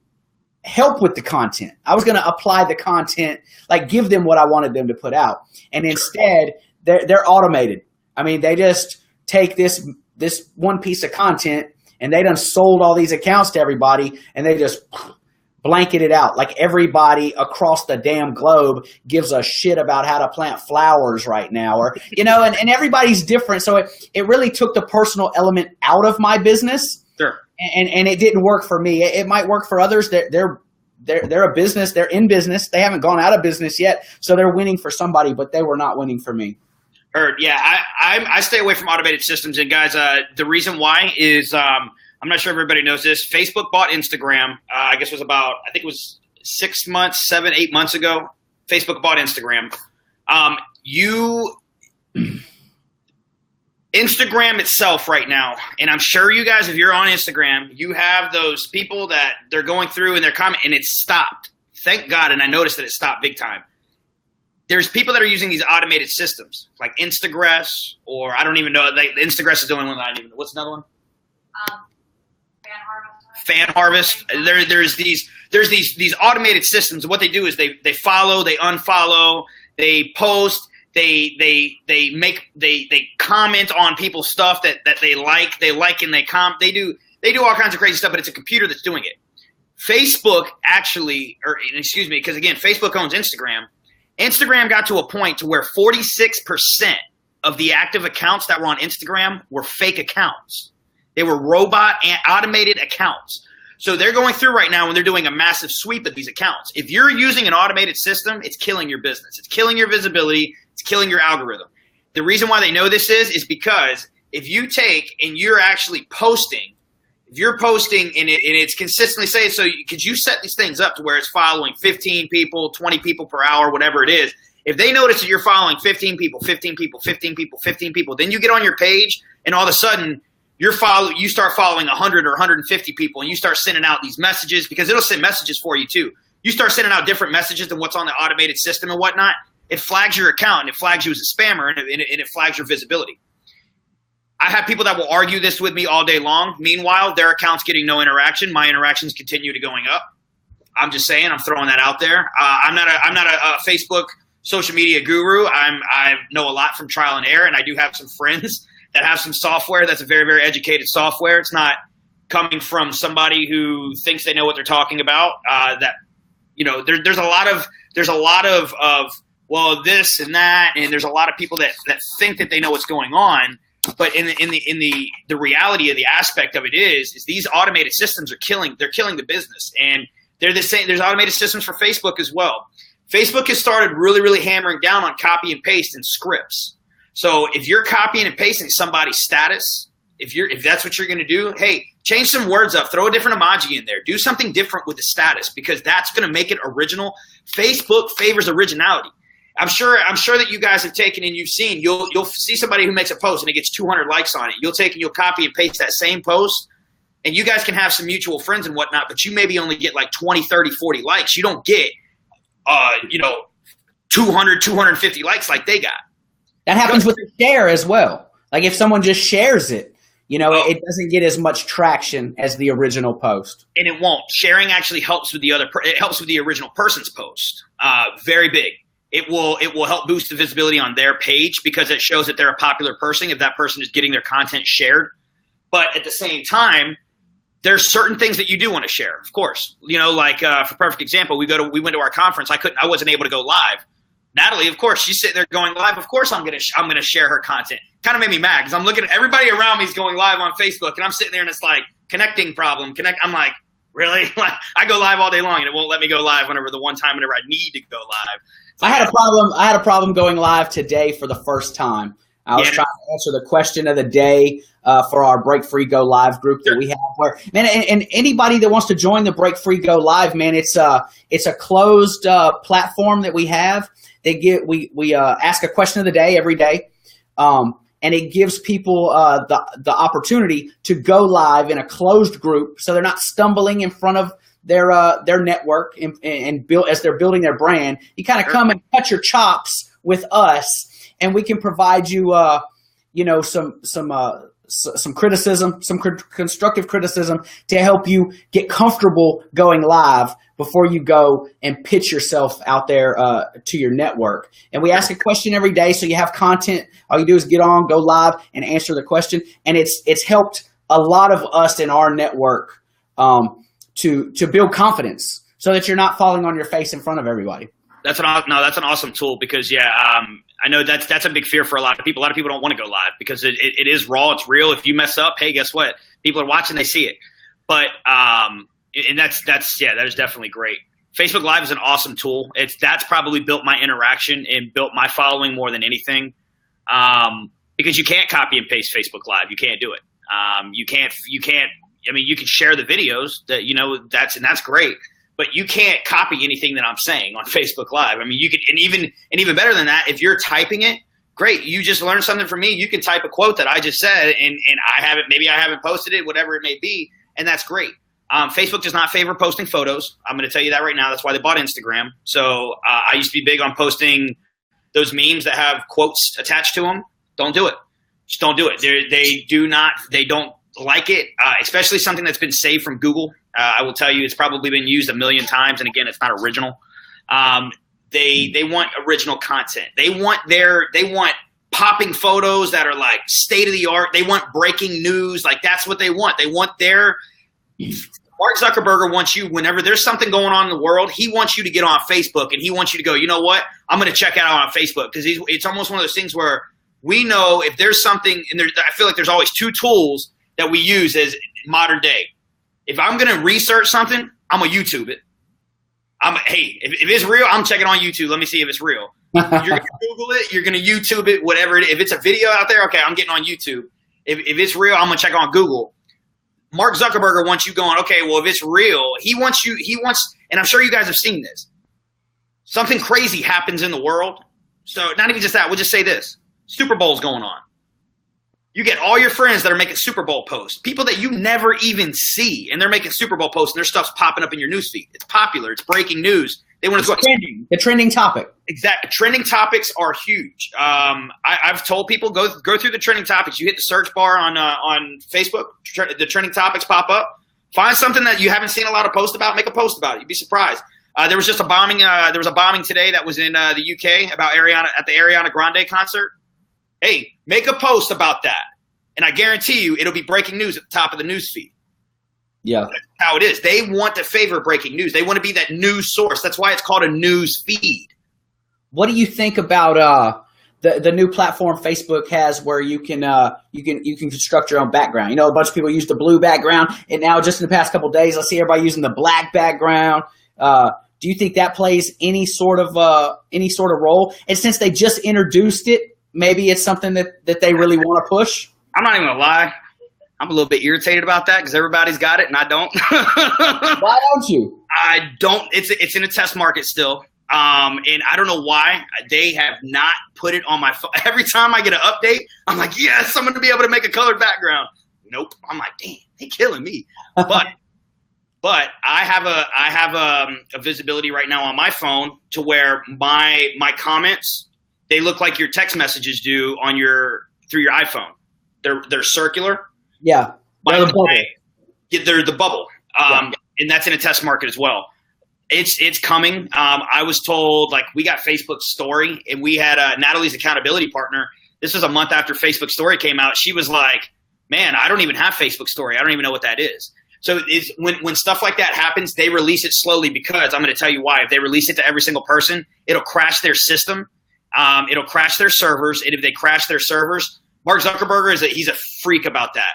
help with the content. I was going to apply the content, like give them what I wanted them to put out. And instead, they're automated. They just take this one piece of content and they done sold all these accounts to everybody and they just blanket it out. Like everybody across the damn globe gives a shit about how to plant flowers right now, or, and everybody's different. So it really took the personal element out of my business. Sure. And it didn't work for me. It might work for others. They're a business. They're in business. They haven't gone out of business yet. So they're winning for somebody, but they were not winning for me. Heard. Yeah. I stay away from automated systems. And guys, the reason why is, I'm not sure if everybody knows this. Facebook bought Instagram. I guess it was 6 months, 7-8 months ago. Facebook bought Instagram. Instagram itself right now, and I'm sure you guys, if you're on Instagram, you have those people that they're going through and they're commenting, and it's stopped. Thank God, and I noticed that it stopped big time. There's people that are using these automated systems, like Instagress, or I don't even know. Like Instagress is the only one that I don't even know. What's another one? Fan Harvest. There's these automated systems. And what they do is they follow, they unfollow, they post, they comment on people's stuff that they like and they comment. They do all kinds of crazy stuff, but it's a computer that's doing it. Facebook actually, because again, Facebook owns Instagram. Instagram got to a point to where 46% of the active accounts that were on Instagram were fake accounts. They were robot and automated accounts. So they're going through right now and they're doing a massive sweep of these accounts. If you're using an automated system, it's killing your business. It's killing your visibility. It's killing your algorithm. The reason why they know this is because if you take and you're actually posting, if you're posting and it's consistently saying, so could you set these things up to where it's following 15 people, 20 people per hour, whatever it is. If they notice that you're following 15 people, 15 people, 15 people, 15 people, then you get on your page and all of a sudden you start following 100 or 150 people and you start sending out these messages because it'll send messages for you too. You start sending out different messages than what's on the automated system and whatnot. It flags your account and it flags you as a spammer and it flags your visibility. I have people that will argue this with me all day long. Meanwhile, their account's getting no interaction. My interactions continue to going up. I'm just saying, I'm throwing that out there. I'm not a Facebook social media guru. I know a lot from trial and error, and I do have some friends that have some software that's a very, very educated software. It's not coming from somebody who thinks they know what they're talking about. There's a lot of well, this and that, and there's a lot of people that think that they know what's going on. But in the reality of the aspect of it is these automated systems they're killing the business. And they're the same. There's automated systems for Facebook as well. Facebook has started really, really hammering down on copy and paste and scripts. So if you're copying and pasting somebody's status, if that's what you're going to do, hey, change some words up, throw a different emoji in there, do something different with the status because that's going to make it original. Facebook favors originality. I'm sure that you guys have taken and you've seen, you'll see somebody who makes a post and it gets 200 likes on it. You'll take and you'll copy and paste that same post and you guys can have some mutual friends and whatnot, but you maybe only get like 20, 30, 40 likes. You don't get, 200, 250 likes like they got. That happens with a share as well. Like if someone just shares it, it doesn't get as much traction as the original post. And it won't. Sharing actually helps with it helps with the original person's post. Very big. It will help boost the visibility on their page because it shows that they're a popular person if that person is getting their content shared. But at the same time, there's certain things that you do want to share, of course. For perfect example, we went to our conference. I wasn't able to go live. Natalie, of course, she's sitting there going live. Of course, I'm gonna share her content. Kind of made me mad because I'm looking at everybody around me is going live on Facebook, and I'm sitting there and it's like connecting problem. I'm like, really? I go live all day long, and it won't let me go live whenever I need to go live. I had a problem going live today for the first time. I was trying to answer the question of the day for our Break Free Go Live group that we have. And anybody that wants to join the Break Free Go Live, man, it's a closed platform that we have. We ask a question of the day every day, and it gives people the opportunity to go live in a closed group, so they're not stumbling in front of their network and build as they're building their brand. You kind of come and cut your chops with us, and we can provide you, some criticism, some constructive criticism to help you get comfortable going live before you go and pitch yourself out there to your network. And we ask a question every day, so you have content. All you do is get on, go live, and answer the question. And it's helped a lot of us in our network to build confidence so that you're not falling on your face in front of everybody. That's an awesome tool because I know that's a big fear for a lot of people. A lot of people don't want to go live because it is raw, it's real. If you mess up, hey, guess what? People are watching, they see it. But and that is definitely great. Facebook Live is an awesome tool. That's probably built my interaction and built my following more than anything. Because you can't copy and paste Facebook Live. You can't do it. You can't. I mean, you can share the videos that's great. But you can't copy anything that I'm saying on Facebook Live. I mean, you could, and even better than that, if you're typing it, great. You just learned something from me. You can type a quote that I just said, and maybe I haven't posted it, whatever it may be, and that's great. Facebook does not favor posting photos. I'm going to tell you that right now. That's why they bought Instagram. So I used to be big on posting those memes that have quotes attached to them. Don't do it. Just don't do it. They don't like it, especially something that's been saved from Google. I will tell you, it's probably been used a million times, and again, it's not original. They want original content. They want popping photos that are like state of the art. They want breaking news. Like that's what they want. They want Mark Zuckerberg wants you, whenever there's something going on in the world, he wants you to get on Facebook and he wants you to go, you know what? I'm going to check it out on Facebook, because it's almost one of those things where we know if there's something, and I feel like there's always two tools that we use as modern day. If I'm going to research something, I'm going to YouTube it. If it's real, I'm checking on YouTube. Let me see if it's real. You're going to Google it. You're going to YouTube it, whatever it is. If it's a video out there, okay, I'm getting on YouTube. If it's real, I'm going to check on Google. Mark Zuckerberg wants you going, okay, well, if it's real, he wants, and I'm sure you guys have seen this. Something crazy happens in the world. So not even just that, we'll just say this. Super Bowl's going on. You get all your friends that are making Super Bowl posts, people that you never even see, and they're making Super Bowl posts, and their stuff's popping up in your newsfeed. It's popular. It's breaking news. They want to go trending. The trending topic. Exactly. Trending topics are huge. I've told people go through the trending topics. You hit the search bar on Facebook, the trending topics pop up. Find something that you haven't seen a lot of posts about. Make a post about it. You'd be surprised. There was just a bombing. There was a bombing today that was in the UK about at the Ariana Grande concert. Hey, make a post about that, and I guarantee you it'll be breaking news at the top of the news feed. Yeah. That's how it is. They want to favor breaking news. They want to be that news source. That's why it's called a news feed. What do you think about the new platform Facebook has, where you can construct your own background? You know, a bunch of people use the blue background, and now just in the past couple of days, I see everybody using the black background. Do you think that plays any sort of role? And since they just introduced it, maybe it's something that they really want to push? I'm not even gonna lie. I'm a little bit irritated about that because everybody's got it and I don't. Why don't you? I don't. It's in a test market still. And I don't know why they have not put it on my phone. Every time I get an update, I'm like, yes, I'm going to be able to make a colored background. Nope. I'm like, damn, they're killing me. But I have a visibility right now on my phone to where my comments, they look like your text messages do on through your iPhone. They're circular. Yeah. They're the bubble. They're the bubble. And that's in a test market as well. It's coming. I was told, like, we got Facebook Story, and we had Natalie's accountability partner. This was a month after Facebook Story came out. She was like, man, I don't even have Facebook Story. I don't even know what that is. So when stuff like that happens, they release it slowly, because I'm going to tell you why. If they release it to every single person, it'll crash their system. It'll crash their servers. And if they crash their servers, Mark Zuckerberg he's a freak about that.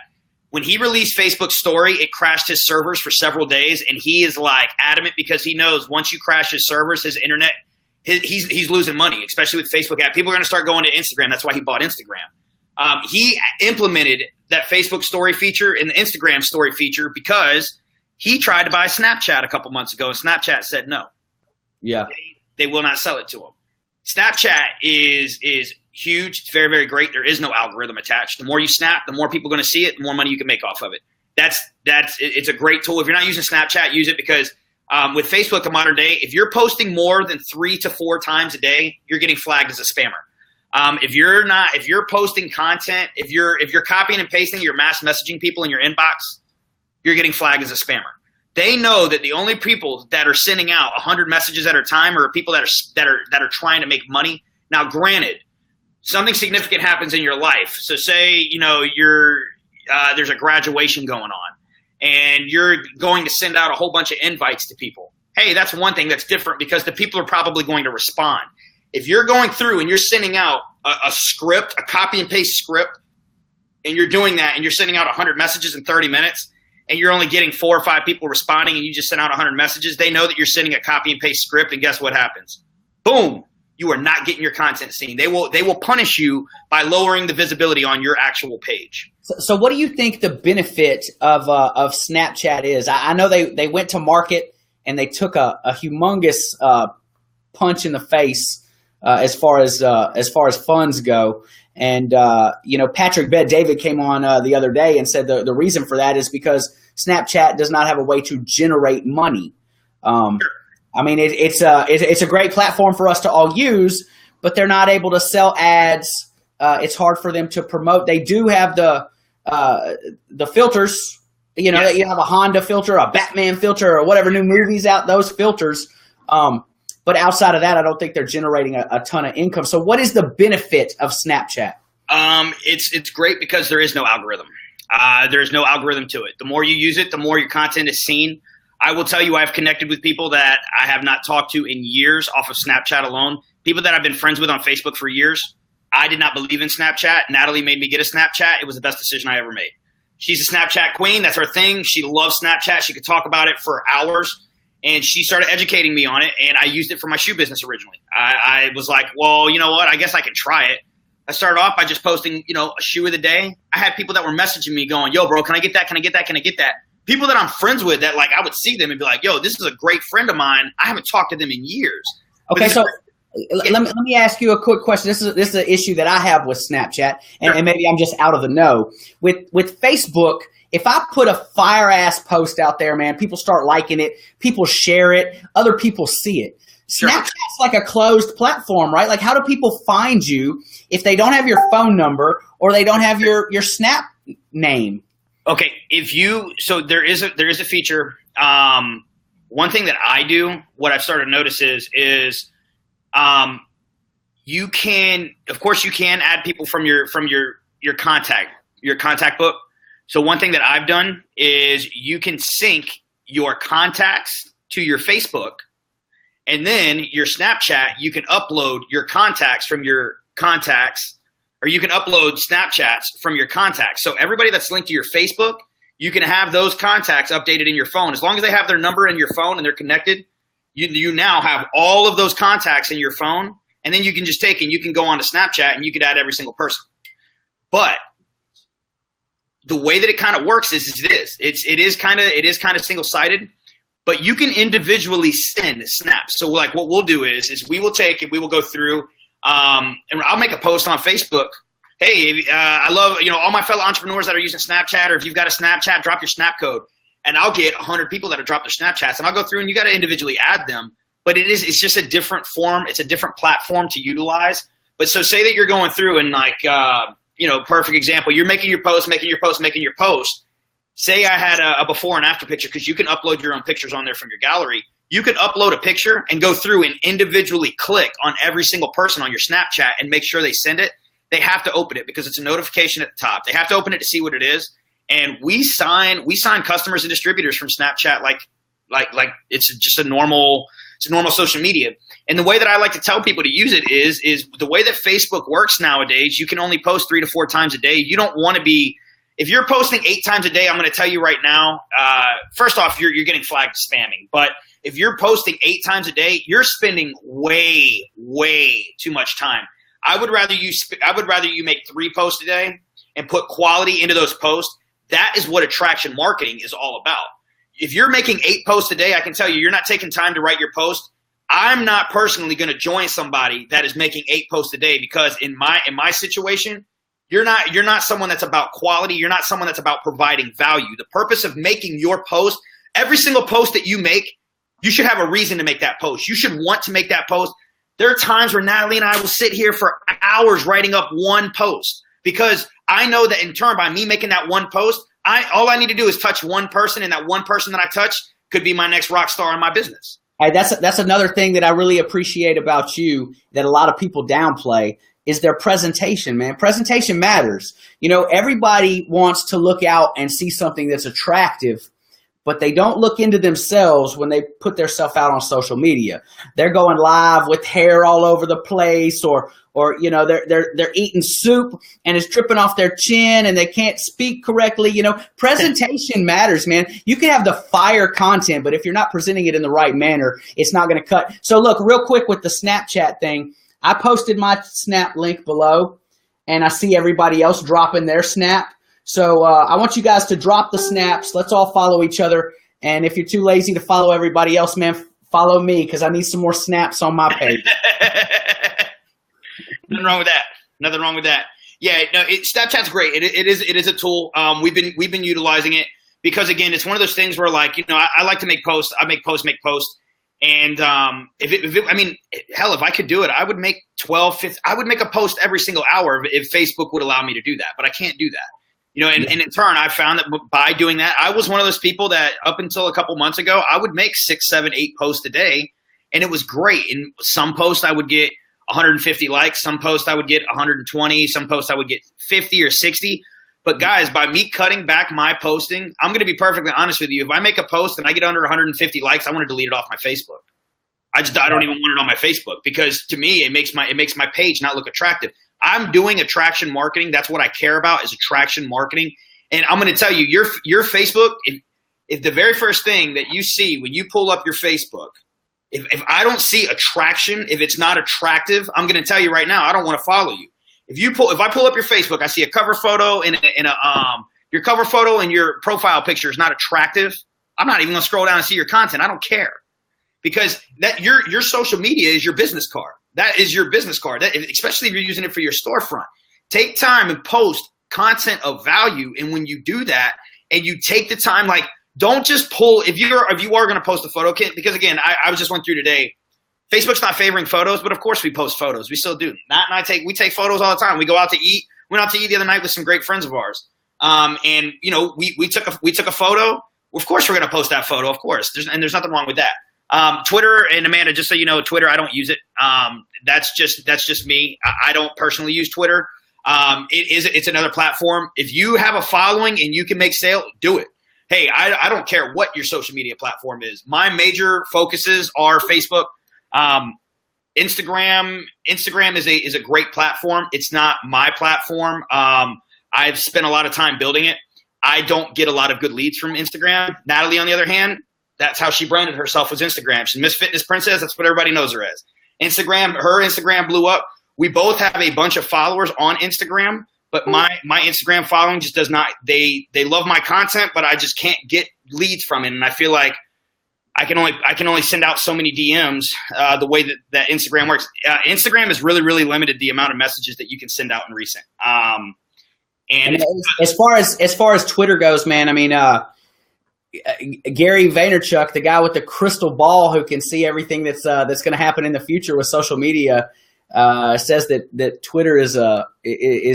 When he released Facebook Story, it crashed his servers for several days, and he is like adamant, because he knows once you crash his servers, his internet, he's losing money, especially with Facebook app. People are going to start going to Instagram. That's why he bought Instagram. He implemented that Facebook Story feature and the Instagram Story feature because he tried to buy Snapchat a couple months ago, and Snapchat said no. Yeah, they will not sell it to him. Snapchat is huge. It's very, very great. There is no algorithm attached. The more you snap, the more people are going to see it, the more money you can make off of it. It's a great tool. If you're not using Snapchat, use it, because with Facebook in modern day, if you're posting more than 3 to 4 times a day, you're getting flagged as a spammer. If you're posting content, if you're copying and pasting, you're mass messaging people in your inbox, you're getting flagged as a spammer. They know that the only people that are sending out 100 messages at a time are people that are trying to make money. Now, granted, something significant happens in your life. So say, there's a graduation going on, and you're going to send out a whole bunch of invites to people. Hey, that's one thing that's different, because the people are probably going to respond. If you're going through and you're sending out a script, a copy and paste script, and you're doing that, and you're sending out 100 messages in 30 minutes, and you're only getting 4 or 5 people responding, and you just sent out 100 messages, they know that you're sending a copy and paste script, and guess what happens? Boom. You are not getting your content seen. They will punish you by lowering the visibility on your actual page. So what do you think the benefit of Snapchat is? I know they went to market and they took a humongous punch in the face as far as funds go. And Patrick Bet-David came on the other day and said the reason for that is because Snapchat does not have a way to generate money. I mean, it's a great platform for us to all use, but they're not able to sell ads. It's hard for them to promote. They do have the filters, that you have a Honda filter, a Batman filter, or whatever new movies out, those filters. But outside of that, I don't think they're generating a ton of income. So what is the benefit of Snapchat? It's great because there is no algorithm. There's no algorithm to it. The more you use it, the more your content is seen. I will tell you, I've connected with people that I have not talked to in years off of Snapchat alone. People that I've been friends with on Facebook for years. I did not believe in Snapchat. Natalie made me get a Snapchat. It was the best decision I ever made. She's a Snapchat queen. That's her thing. She loves Snapchat. She could talk about it for hours. And she started educating me on it, and I used it for my shoe business originally. I was like, well, you know what? I guess I can try it. I started off by just posting, a shoe of the day. I had people that were messaging me going, yo, bro, can I get that? Can I get that? Can I get that? People that I'm friends with that, I would see them and be like, yo, this is a great friend of mine. I haven't talked to them in years. Okay, so let me ask you a quick question. This is an issue that I have with Snapchat, and maybe I'm just out of the know. With Facebook, if I put a fire-ass post out there, man, people start liking it, people share it, other people see it. Sure. Snapchat's like a closed platform, right? Like, how do people find you if they don't have your phone number or they don't have your Snap name? Okay, so there is a feature. One thing that I do, what I've started to notice is you can add people from your contact book. So one thing that I've done is you can sync your contacts to your Facebook, and then your Snapchat, you can upload your contacts from your contacts, or you can upload Snapchats from your contacts. So everybody that's linked to your Facebook, you can have those contacts updated in your phone. As long as they have their number in your phone and they're connected, you now have all of those contacts in your phone, and then you can just you can go on to Snapchat and you could add every single person. But the way that it kind of works is this. It is kind of single-sided, but you can individually send snaps. So what we'll do is we will go through, and I'll make a post on Facebook. Hey, I love, all my fellow entrepreneurs that are using Snapchat, or if you've got a Snapchat, drop your Snap code. And I'll get 100 people that have dropped their Snapchats, and I'll go through and you got to individually add them. But it's just a different form. It's a different platform to utilize. But so say that you're going through and perfect example, you're making your post. Say I had a before and after picture, because you can upload your own pictures on there from your gallery. You could upload a picture and go through and individually click on every single person on your Snapchat and make sure they send it. They have to open it because it's a notification at the top. They have to open it to see what it is. And we sign customers and distributors from Snapchat like it's just a normal social media. And the way that I like to tell people to use it is the way that Facebook works nowadays. You can only post 3 to 4 times a day. You don't want to be, if you're posting 8 times a day, I'm going to tell you right now, first off, you're getting flagged spamming. But if you're posting 8 times a day, you're spending way, way too much time. I would rather you make 3 posts a day and put quality into those posts. That is what attraction marketing is all about. If you're making 8 posts a day, I can tell you, you're not taking time to write your post. I'm not personally going to join somebody that is making 8 posts a day, because in my situation, you're not someone that's about quality. You're not someone that's about providing value. The purpose of making your post, every single post that you make, you should have a reason to make that post. You should want to make that post. There are times where Natalie and I will sit here for hours writing up one post, because I know that in turn, by me making that one post, all I need to do is touch one person, and that one person that I touch could be my next rock star in my business. All right, that's another thing that I really appreciate about you that a lot of people downplay is their presentation, man. Presentation matters. Everybody wants to look out and see something that's attractive, but they don't look into themselves when they put themselves out on social media. They're going live with hair all over the place, or they're eating soup and it's dripping off their chin and they can't speak correctly. Presentation matters, man. You can have the fire content, but if you're not presenting it in the right manner, it's not going to cut. So look, real quick with the Snapchat thing, I posted my Snap link below, and I see everybody else dropping their Snap. So I want you guys to drop the snaps. Let's all follow each other. And if you're too lazy to follow everybody else, man, follow me, because I need some more snaps on my page. Nothing wrong with that. Nothing wrong with that. Yeah, no, Snapchat's great. It is a tool. We've been utilizing it because again, it's one of those things where like, you know, I like to make posts. I make posts. And if I could do it, I would make 12, 15, I would make a post every single hour if Facebook would allow me to do that. But I can't do that. You know, and in turn, I found that by doing that, I was one of those people that up until a couple months ago, I would make 6, 7, 8 posts a day. And it was great. And some posts I would get 150 likes. Some posts I would get 120. Some posts I would get 50 or 60. But guys, by me cutting back my posting, I'm going to be perfectly honest with you. If I make a post and I get under 150 likes, I want to delete it off my Facebook. I don't even want it on my Facebook because to me, it makes my page not look attractive. I'm doing attraction marketing. That's what I care about is attraction marketing. And I'm going to tell you, your Facebook, if the very first thing that you see when you pull up your Facebook, if I don't see attraction, if it's not attractive, I'm going to tell you right now, I don't want to follow you. If I pull up your Facebook, I see a cover photo and your cover photo and your profile picture is not attractive. I'm not even going to scroll down and see your content. I don't care because that your social media is your business card. That is your business card, especially if you're using it for your storefront. Take time and post content of value. And when you do that and you take the time, like don't just pull, if you are going to post a photo, because again, I was just went through today, Facebook's not favoring photos, but of course we post photos. We still do. Matt and we take photos all the time. We go out to eat. Went out to eat the other night with some great friends of ours. And you know, we took a photo. Of course we're going to post that photo, of course. There's nothing wrong with that. Twitter, and Amanda, just so you know, Twitter, I don't use it. That's just me. I don't personally use Twitter. It's another platform. If you have a following and you can make sale, do it. Hey, I don't care what your social media platform is. My major focuses are Facebook, Instagram. Instagram is a great platform. It's not my platform. I've spent a lot of time building it. I don't get a lot of good leads from Instagram. Natalie, on the other hand, that's how she branded herself, was Instagram. She's Miss Fitness Princess. That's what everybody knows her as. Her Instagram blew up. We both have a bunch of followers on Instagram, but my Instagram following just does not, they love my content, but I just can't get leads from it. And I feel like I can only send out so many DMs the way that Instagram works. Instagram is really, really limited the amount of messages that you can send out in recent. And as far as Twitter goes, man, I mean, Gary Vaynerchuk, the guy with the crystal ball who can see everything that's going to happen in the future with social media, says that Twitter is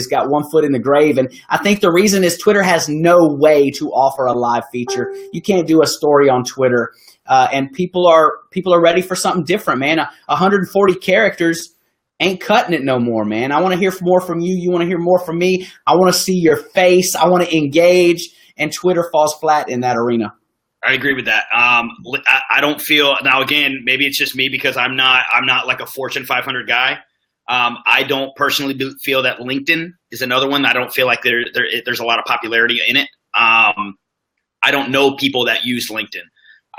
got one foot in the grave. And I think the reason is Twitter has no way to offer a live feature. You can't do a story on Twitter. And people are ready for something different, man. 140 characters ain't cutting it no more, man. I want to hear more from you. You want to hear more from me. I want to see your face. I want to engage. And Twitter falls flat in that arena. I agree with that. I don't feel, now again, maybe it's just me because I'm not like a Fortune 500 guy. I don't personally feel that LinkedIn is another one. I don't feel like there's a lot of popularity in it. I don't know people that use LinkedIn.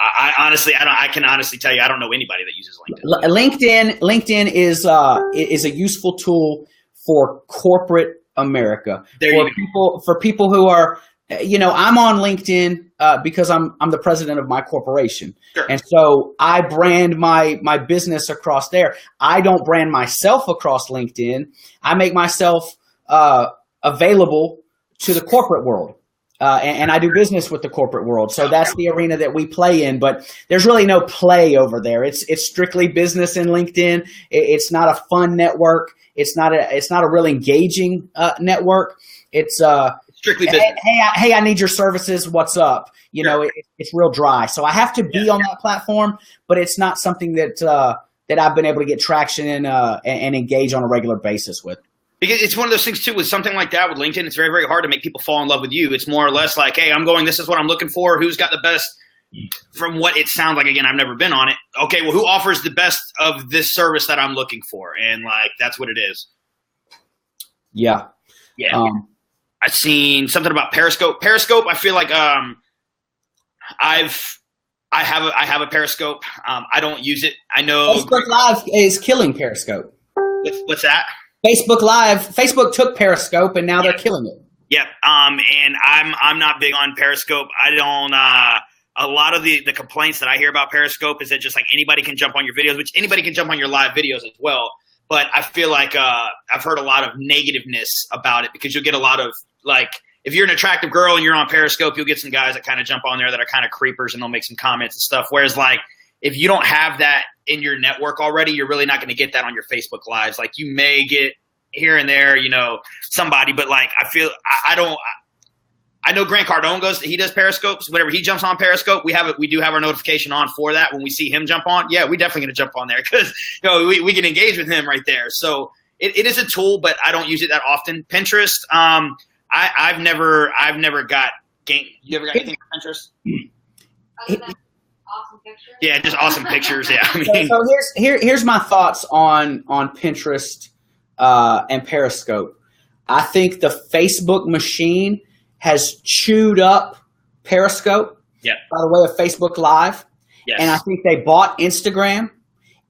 I can honestly tell you, I don't know anybody that uses LinkedIn. LinkedIn is a useful tool for corporate America. For people who are, you know, I'm on LinkedIn because I'm the president of my corporation. Sure. And so I brand my business across there. I don't brand myself across LinkedIn. I make myself available to the corporate world. And I do business with the corporate world. So that's the arena that we play in, but there's really no play over there. It's strictly business in LinkedIn. It's not a fun network. It's not a really engaging network. It's strictly business. Hey, I need your services. What's up? You know, it's real dry. So I have to be on that platform, but it's not something that I've been able to get traction in and engage on a regular basis with. Because it's one of those things too, with something like that with LinkedIn, it's very, very hard to make people fall in love with you. It's more or less like, hey, this is what I'm looking for. Who's got the best from what it sounds like? Again, I've never been on it. Okay, well, who offers the best of this service that I'm looking for? And like, that's what it is. Yeah. Yeah. I've seen something about Periscope. Periscope, I feel like I have a Periscope. I don't use it. I know Facebook Live is killing Periscope. What's that? Facebook took Periscope and now they're killing it. Yeah. And I'm not big on Periscope. I don't, a lot of the complaints that I hear about Periscope is that just like anybody can jump on your videos, which anybody can jump on your live videos as well. but I feel like I've heard a lot of negativeness about it because you'll get a lot of like, if you're an attractive girl and you're on Periscope, you'll get some guys that kind of jump on there that are kind of creepers and they'll make some comments and stuff. Whereas like, if you don't have that in your network already, you're really not going to get that on your Facebook Lives. Like you may get here and there, you know, somebody, but like I know Grant Cardone he does Periscopes. Whenever he jumps on Periscope, we do have our notification on for that. When we see him jump on, yeah, we definitely going to jump on there because you know we can engage with him right there. So it is a tool, but I don't use it that often. Pinterest, I've never got gain. You ever got anything on Pinterest? Awesome pictures. Yeah, just awesome pictures. Yeah, I mean, so here's my thoughts on Pinterest and Periscope. I think the Facebook machine has chewed up Periscope. Yeah. By the way of Facebook Live. Yes. And I think they bought Instagram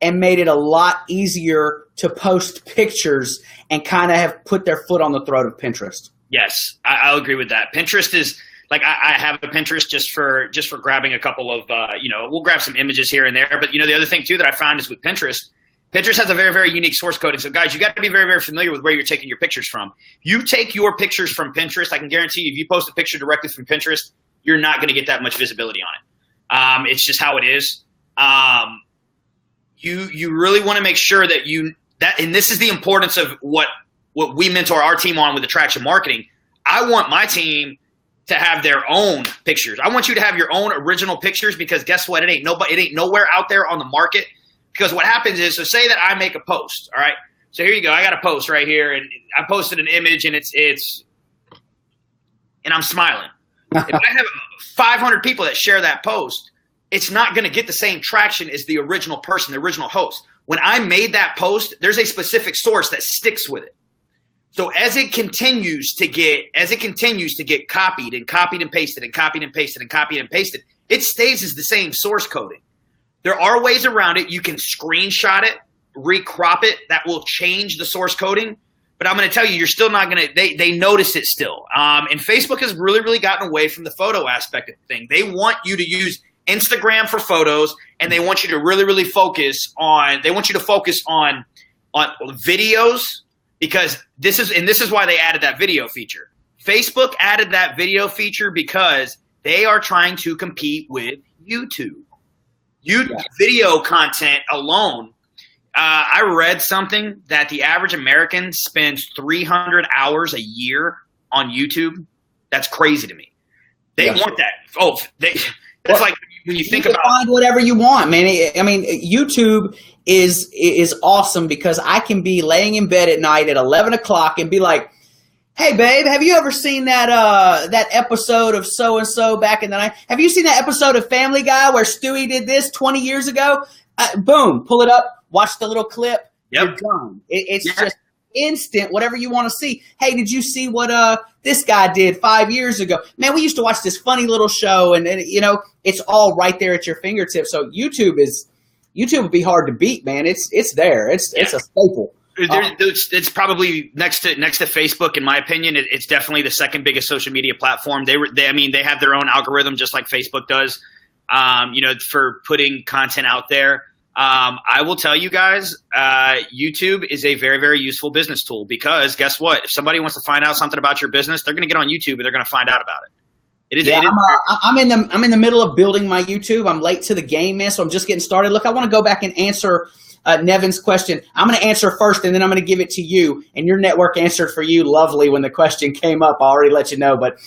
and made it a lot easier to post pictures and kind of have put their foot on the throat of Pinterest. Yes, I'll agree with that. Pinterest is like I have a Pinterest just for grabbing a couple of we'll grab some images here and there. But you know the other thing too that I found is with Pinterest has a very, very unique source coding. So guys, you got to be very, very familiar with where you're taking your pictures from. You take your pictures from Pinterest, I can guarantee you, if you post a picture directly from Pinterest, you're not going to get that much visibility on it. It's just how it is. You really want to make sure that and this is the importance of what we mentor our team on with attraction marketing. I want my team to have their own pictures. I want you to have your own original pictures because guess what? It ain't nowhere out there on the market. Because what happens is, so say that I make a post, all right? So here you go. I got a post right here, and I posted an image, and and I'm smiling. If I have 500 people that share that post, it's not going to get the same traction as the original person, the original host. When I made that post, there's a specific source that sticks with it. So as it continues to get copied and copied and pasted and copied and pasted and copied and pasted, it stays as the same source coding. There are ways around it. You can screenshot it, recrop it. That will change the source coding. But I'm going to tell you, you're still not going to – they notice it still. And Facebook has really, really gotten away from the photo aspect of the thing. They want you to use Instagram for photos, and they want you to really, really focus on – they want you to focus on videos because this is why they added that video feature. Facebook added that video feature because they are trying to compete with YouTube. Video content alone, I read something that the average American spends 300 hours a year on YouTube. That's crazy to me. They want that. That's like when you think about find whatever you want, man. I mean, YouTube is awesome because I can be laying in bed at night at 11 o'clock and be like, hey, babe, have you ever seen that episode of so-and-so back in the night? Have you seen that episode of Family Guy where Stewie did this 20 years ago? Boom, pull it up, watch the little clip, you're done. It's just instant, whatever you want to see. Hey, did you see what this guy did 5 years ago? Man, we used to watch this funny little show, and you know, it's all right there at your fingertips. So YouTube would be hard to beat, man. It's there. It's a staple. It's probably next to Facebook, in my opinion. It's definitely the second biggest social media platform. They have their own algorithm, just like Facebook does. For putting content out there. I will tell you guys, YouTube is a very, very useful business tool because guess what? If somebody wants to find out something about your business, they're going to get on YouTube and they're going to find out about it. I'm in the middle of building my YouTube. I'm late to the game, man, so I'm just getting started. Look, I want to go back and answer Nevin's question. I'm going to answer first, and then I'm going to give it to you. And your network answered for you lovely when the question came up. I already let you know. But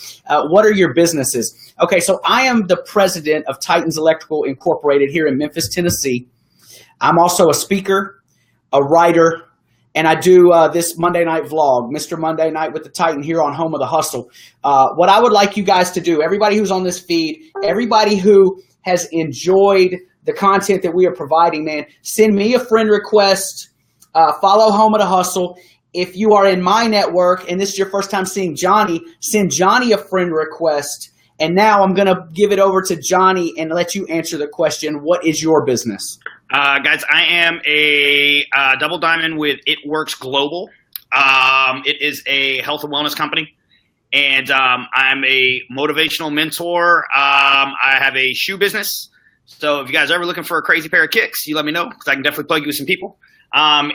what are your businesses? Okay, so I am the president of Titans Electrical Incorporated here in Memphis, Tennessee. I'm also a speaker, a writer, and I do this Monday night vlog, Mr. Monday Night with the Titan here on Home of the Hustle. What I would like you guys to do, everybody who's on this feed, everybody who has enjoyed the content that we are providing, man, send me a friend request, follow Home of the Hustle. If you are in my network and this is your first time seeing Johnny, send Johnny a friend request. And now I'm going to give it over to Johnny and let you answer the question, what is your business? Guys, I am a double diamond with It Works Global. It is a health and wellness company. And I'm a motivational mentor. I have a shoe business. So if you guys are ever looking for a crazy pair of kicks, you let me know because I can definitely plug you with some people. I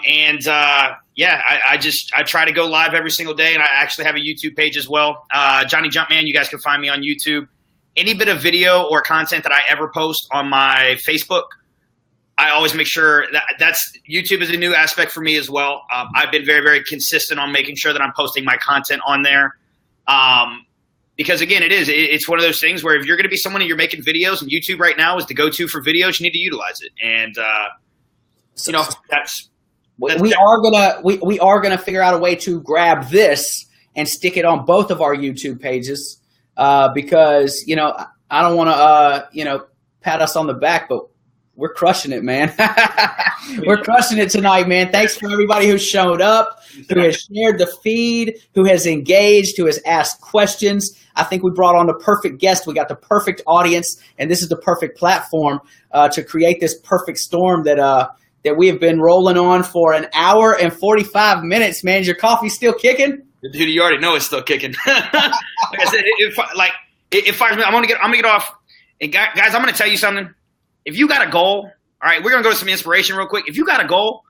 try to go live every single day, and I actually have a YouTube page as well. Johnny Jumpman, you guys can find me on YouTube. Any bit of video or content that I ever post on my Facebook, I always make sure that's YouTube is a new aspect for me as well. I've been very, very consistent on making sure that I'm posting my content on there. Because again, it's one of those things where if you're going to be someone and you're making videos, and YouTube right now is the go-to for videos, you need to utilize it. And, we are gonna figure out a way to grab this and stick it on both of our YouTube pages, because I don't want to pat us on the back, but we're crushing it, man. We're crushing it tonight, man. Thanks for everybody who showed up, who has shared the feed, who has engaged, who has asked questions. I think we brought on the perfect guest. We got the perfect audience, and this is the perfect platform to create this perfect storm that we have been rolling on for an hour and 45 minutes, man. Is your coffee still kicking? Dude, you already know it's still kicking. Like I said, it fires me. I'm gonna get off. And guys, I'm gonna tell you something. If you got a goal, all right, we're gonna go to some inspiration real quick. If you got a goal,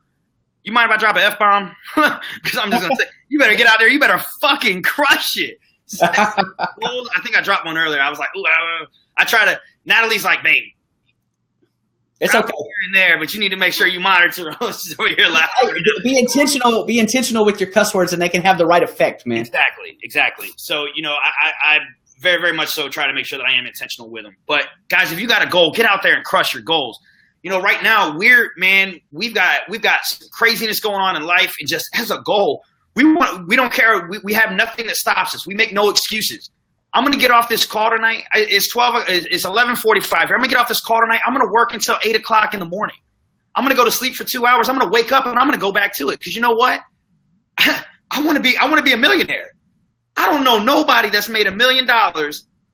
you mind if I drop an F-bomb? Because I'm just gonna say, you better get out there. You better fucking crush it. I think I dropped one earlier. I was like, ooh, I try to. Natalie's like, babe, it's okay here and there, but you need to make sure you monitor those over here laughing. Be intentional. Be intentional with your cuss words, and they can have the right effect, man. Exactly. So I very, very much so try to make sure that I am intentional with them. But guys, if you got a goal, get out there and crush your goals. Right now we've got some craziness going on in life, and just as a goal, we don't care. We have nothing that stops us. We make no excuses. I'm going to get off this call tonight. It's 11:45. I'm going to get off this call tonight. I'm going to work until 8 o'clock in the morning. I'm going to go to sleep for 2 hours. I'm going to wake up and I'm going to go back to it. Because you know what? I want to be a millionaire. I don't know nobody that's made $1 million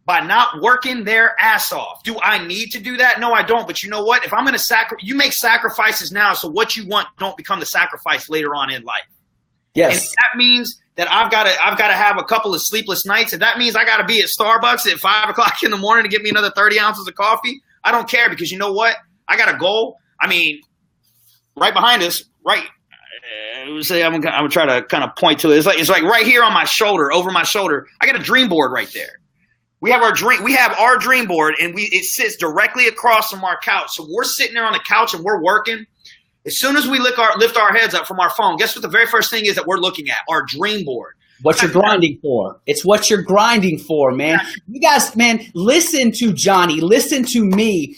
by not working their ass off. Do I need to do that? No, I don't. But you know what? If I'm going to you make sacrifices now, so what you want don't become the sacrifice later on in life. Yes. And if that means that I've got to have a couple of sleepless nights, if that means I got to be at Starbucks at 5 o'clock in the morning to get me another 30 ounces of coffee, I don't care, because you know what? I got a goal. I mean, right behind us, right. I'm gonna try to kind of point to it. It's like right here on my shoulder, over my shoulder. I got a dream board right there. We have our dream board, and it sits directly across from our couch. So we're sitting there on the couch and we're working. As soon as we lift our heads up from our phone, guess what the very first thing is that we're looking at? Our dream board. What you're grinding for. It's what you're grinding for, man. You guys, man, listen to Johnny. Listen to me.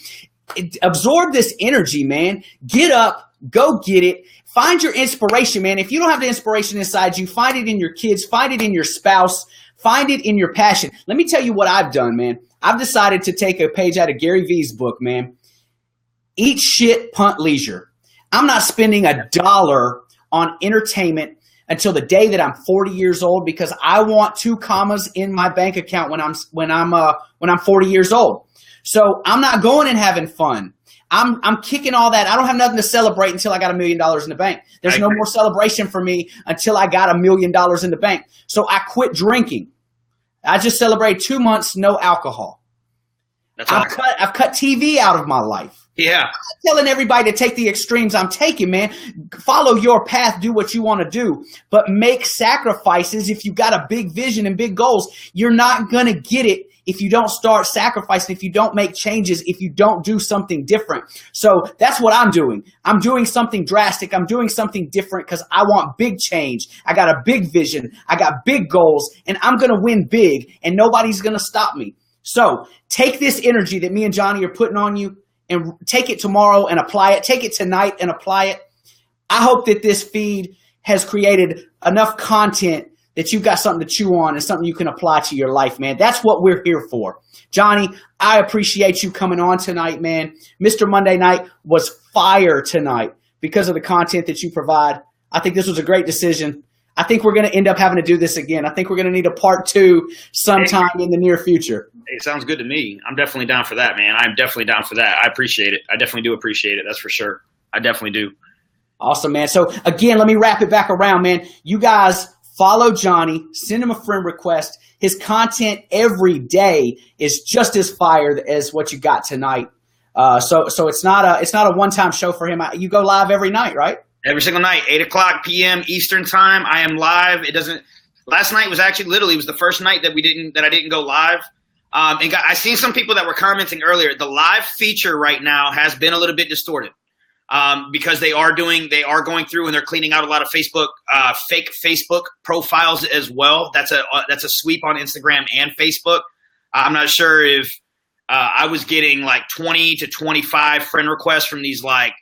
Absorb this energy, man. Get up. Go get it. Find your inspiration, man. If you don't have the inspiration inside you, find it in your kids. Find it in your spouse. Find it in your passion. Let me tell you what I've done, man. I've decided to take a page out of Gary Vee's book, man. Eat shit, punt leisure. I'm not spending $1 on entertainment until the day that I'm 40 years old, because I want 2 commas in my bank account when I'm 40 years old. So I'm not going and having fun. I'm kicking all that. I don't have nothing to celebrate until I got $1 million in the bank. There's no more celebration for me until I got $1 million in the bank. So I quit drinking. I just celebrated 2 months, no alcohol. I've cut TV out of my life. Yeah. I'm not telling everybody to take the extremes I'm taking, man. Follow your path, do what you want to do, but make sacrifices. If you got a big vision and big goals, you're not going to get it if you don't start sacrificing, if you don't make changes, if you don't do something different. So that's what I'm doing. I'm doing something drastic. I'm doing something different because I want big change. I got a big vision. I got big goals, and I'm going to win big, and nobody's going to stop me. So take this energy that me and Johnny are putting on you and take it tomorrow and apply it. Take it tonight and apply it. I hope that this feed has created enough content that you've got something to chew on and something you can apply to your life, man. That's what we're here for. Johnny, I appreciate you coming on tonight, man. Mr. Monday Night was fire tonight because of the content that you provide. I think this was a great decision. I think we're going to end up having to do this again. I think we're going to need a part 2 sometime in the near future. It sounds good to me. I'm definitely down for that, man. I'm definitely down for that. I appreciate it. I definitely do appreciate it. That's for sure. I definitely do. Awesome, man. So again, let me wrap it back around, man. You guys follow Johnny, send him a friend request. His content every day is just as fire as what you got tonight. So it's not a one-time show for him. You go live every night, right? Every single night, 8:00 p.m. Eastern time. I am live. Last night was actually literally was the first night that I didn't go live. I seen some people that were commenting earlier. The live feature right now has been a little bit distorted. Because they are going through and they're cleaning out a lot of Facebook, fake Facebook profiles as well. That's a sweep on Instagram and Facebook. I'm not sure if I was getting like 20 to 25 friend requests from these like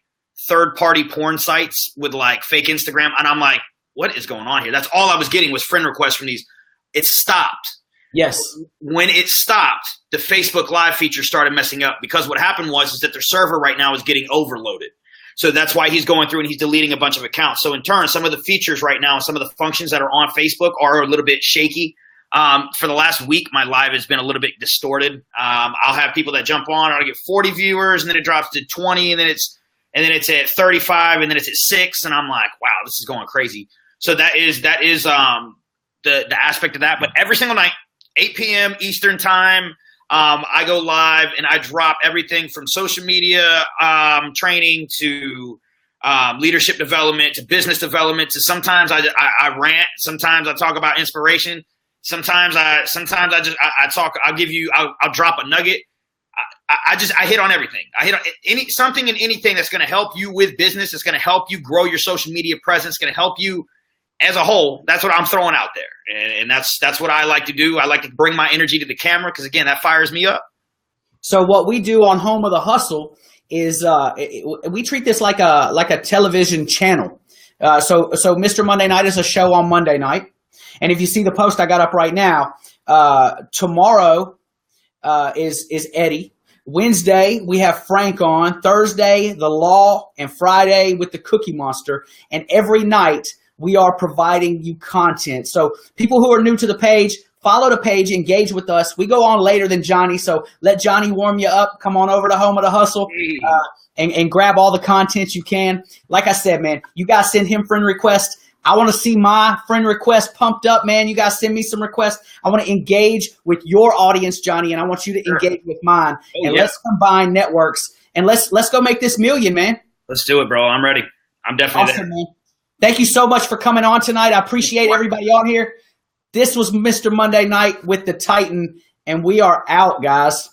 third-party porn sites with like fake Instagram, and I'm like, what is going on here? That's all I was getting was friend requests from these. It stopped. Yes. When it stopped, the Facebook Live feature started messing up because what happened is that their server right now is getting overloaded. So that's why he's going through and he's deleting a bunch of accounts. So in turn, some of the features right now, some of the functions that are on Facebook are a little bit shaky. For the last week, my live has been a little bit distorted. I'll have people that jump on, I'll get 40 viewers, and then it drops to 20, and then it's at 35, and then it's at 6, and I'm like, wow, this is going crazy. So that is the aspect of that. But every single night, 8 p.m. Eastern time, I go live and I drop everything from social media training to leadership development to business development to sometimes I rant, sometimes I talk about inspiration, sometimes I talk. I'll drop a nugget. I hit on everything. I hit on something and anything that's going to help you with business. It's going to help you grow your social media presence. Going to help you as a whole. That's what I'm throwing out there. And that's what I like to do. I like to bring my energy to the camera because, again, that fires me up. So what we do on Home of the Hustle is we treat this like a television channel. So Mr. Monday Night is a show on Monday night. And if you see the post I got up right now, tomorrow is Eddie. Wednesday, we have Frank on. Thursday, the Law. And Friday with the Cookie Monster. And every night, we are providing you content. So people who are new to the page, follow the page, engage with us. We go on later than Johnny, so let Johnny warm you up. Come on over to Home of the Hustle and grab all the content you can. Like I said, man, you guys send him friend requests. I want to see my friend request pumped up, man. You guys send me some requests. I want to engage with your audience, Johnny, and I want you to engage with mine. Let's combine networks, and let's go make this million, man. Let's do it, bro. I'm ready. I'm definitely there. Man. Thank you so much for coming on tonight. I appreciate everybody on here. This was Mr. Monday Night with the Titan, and we are out, guys.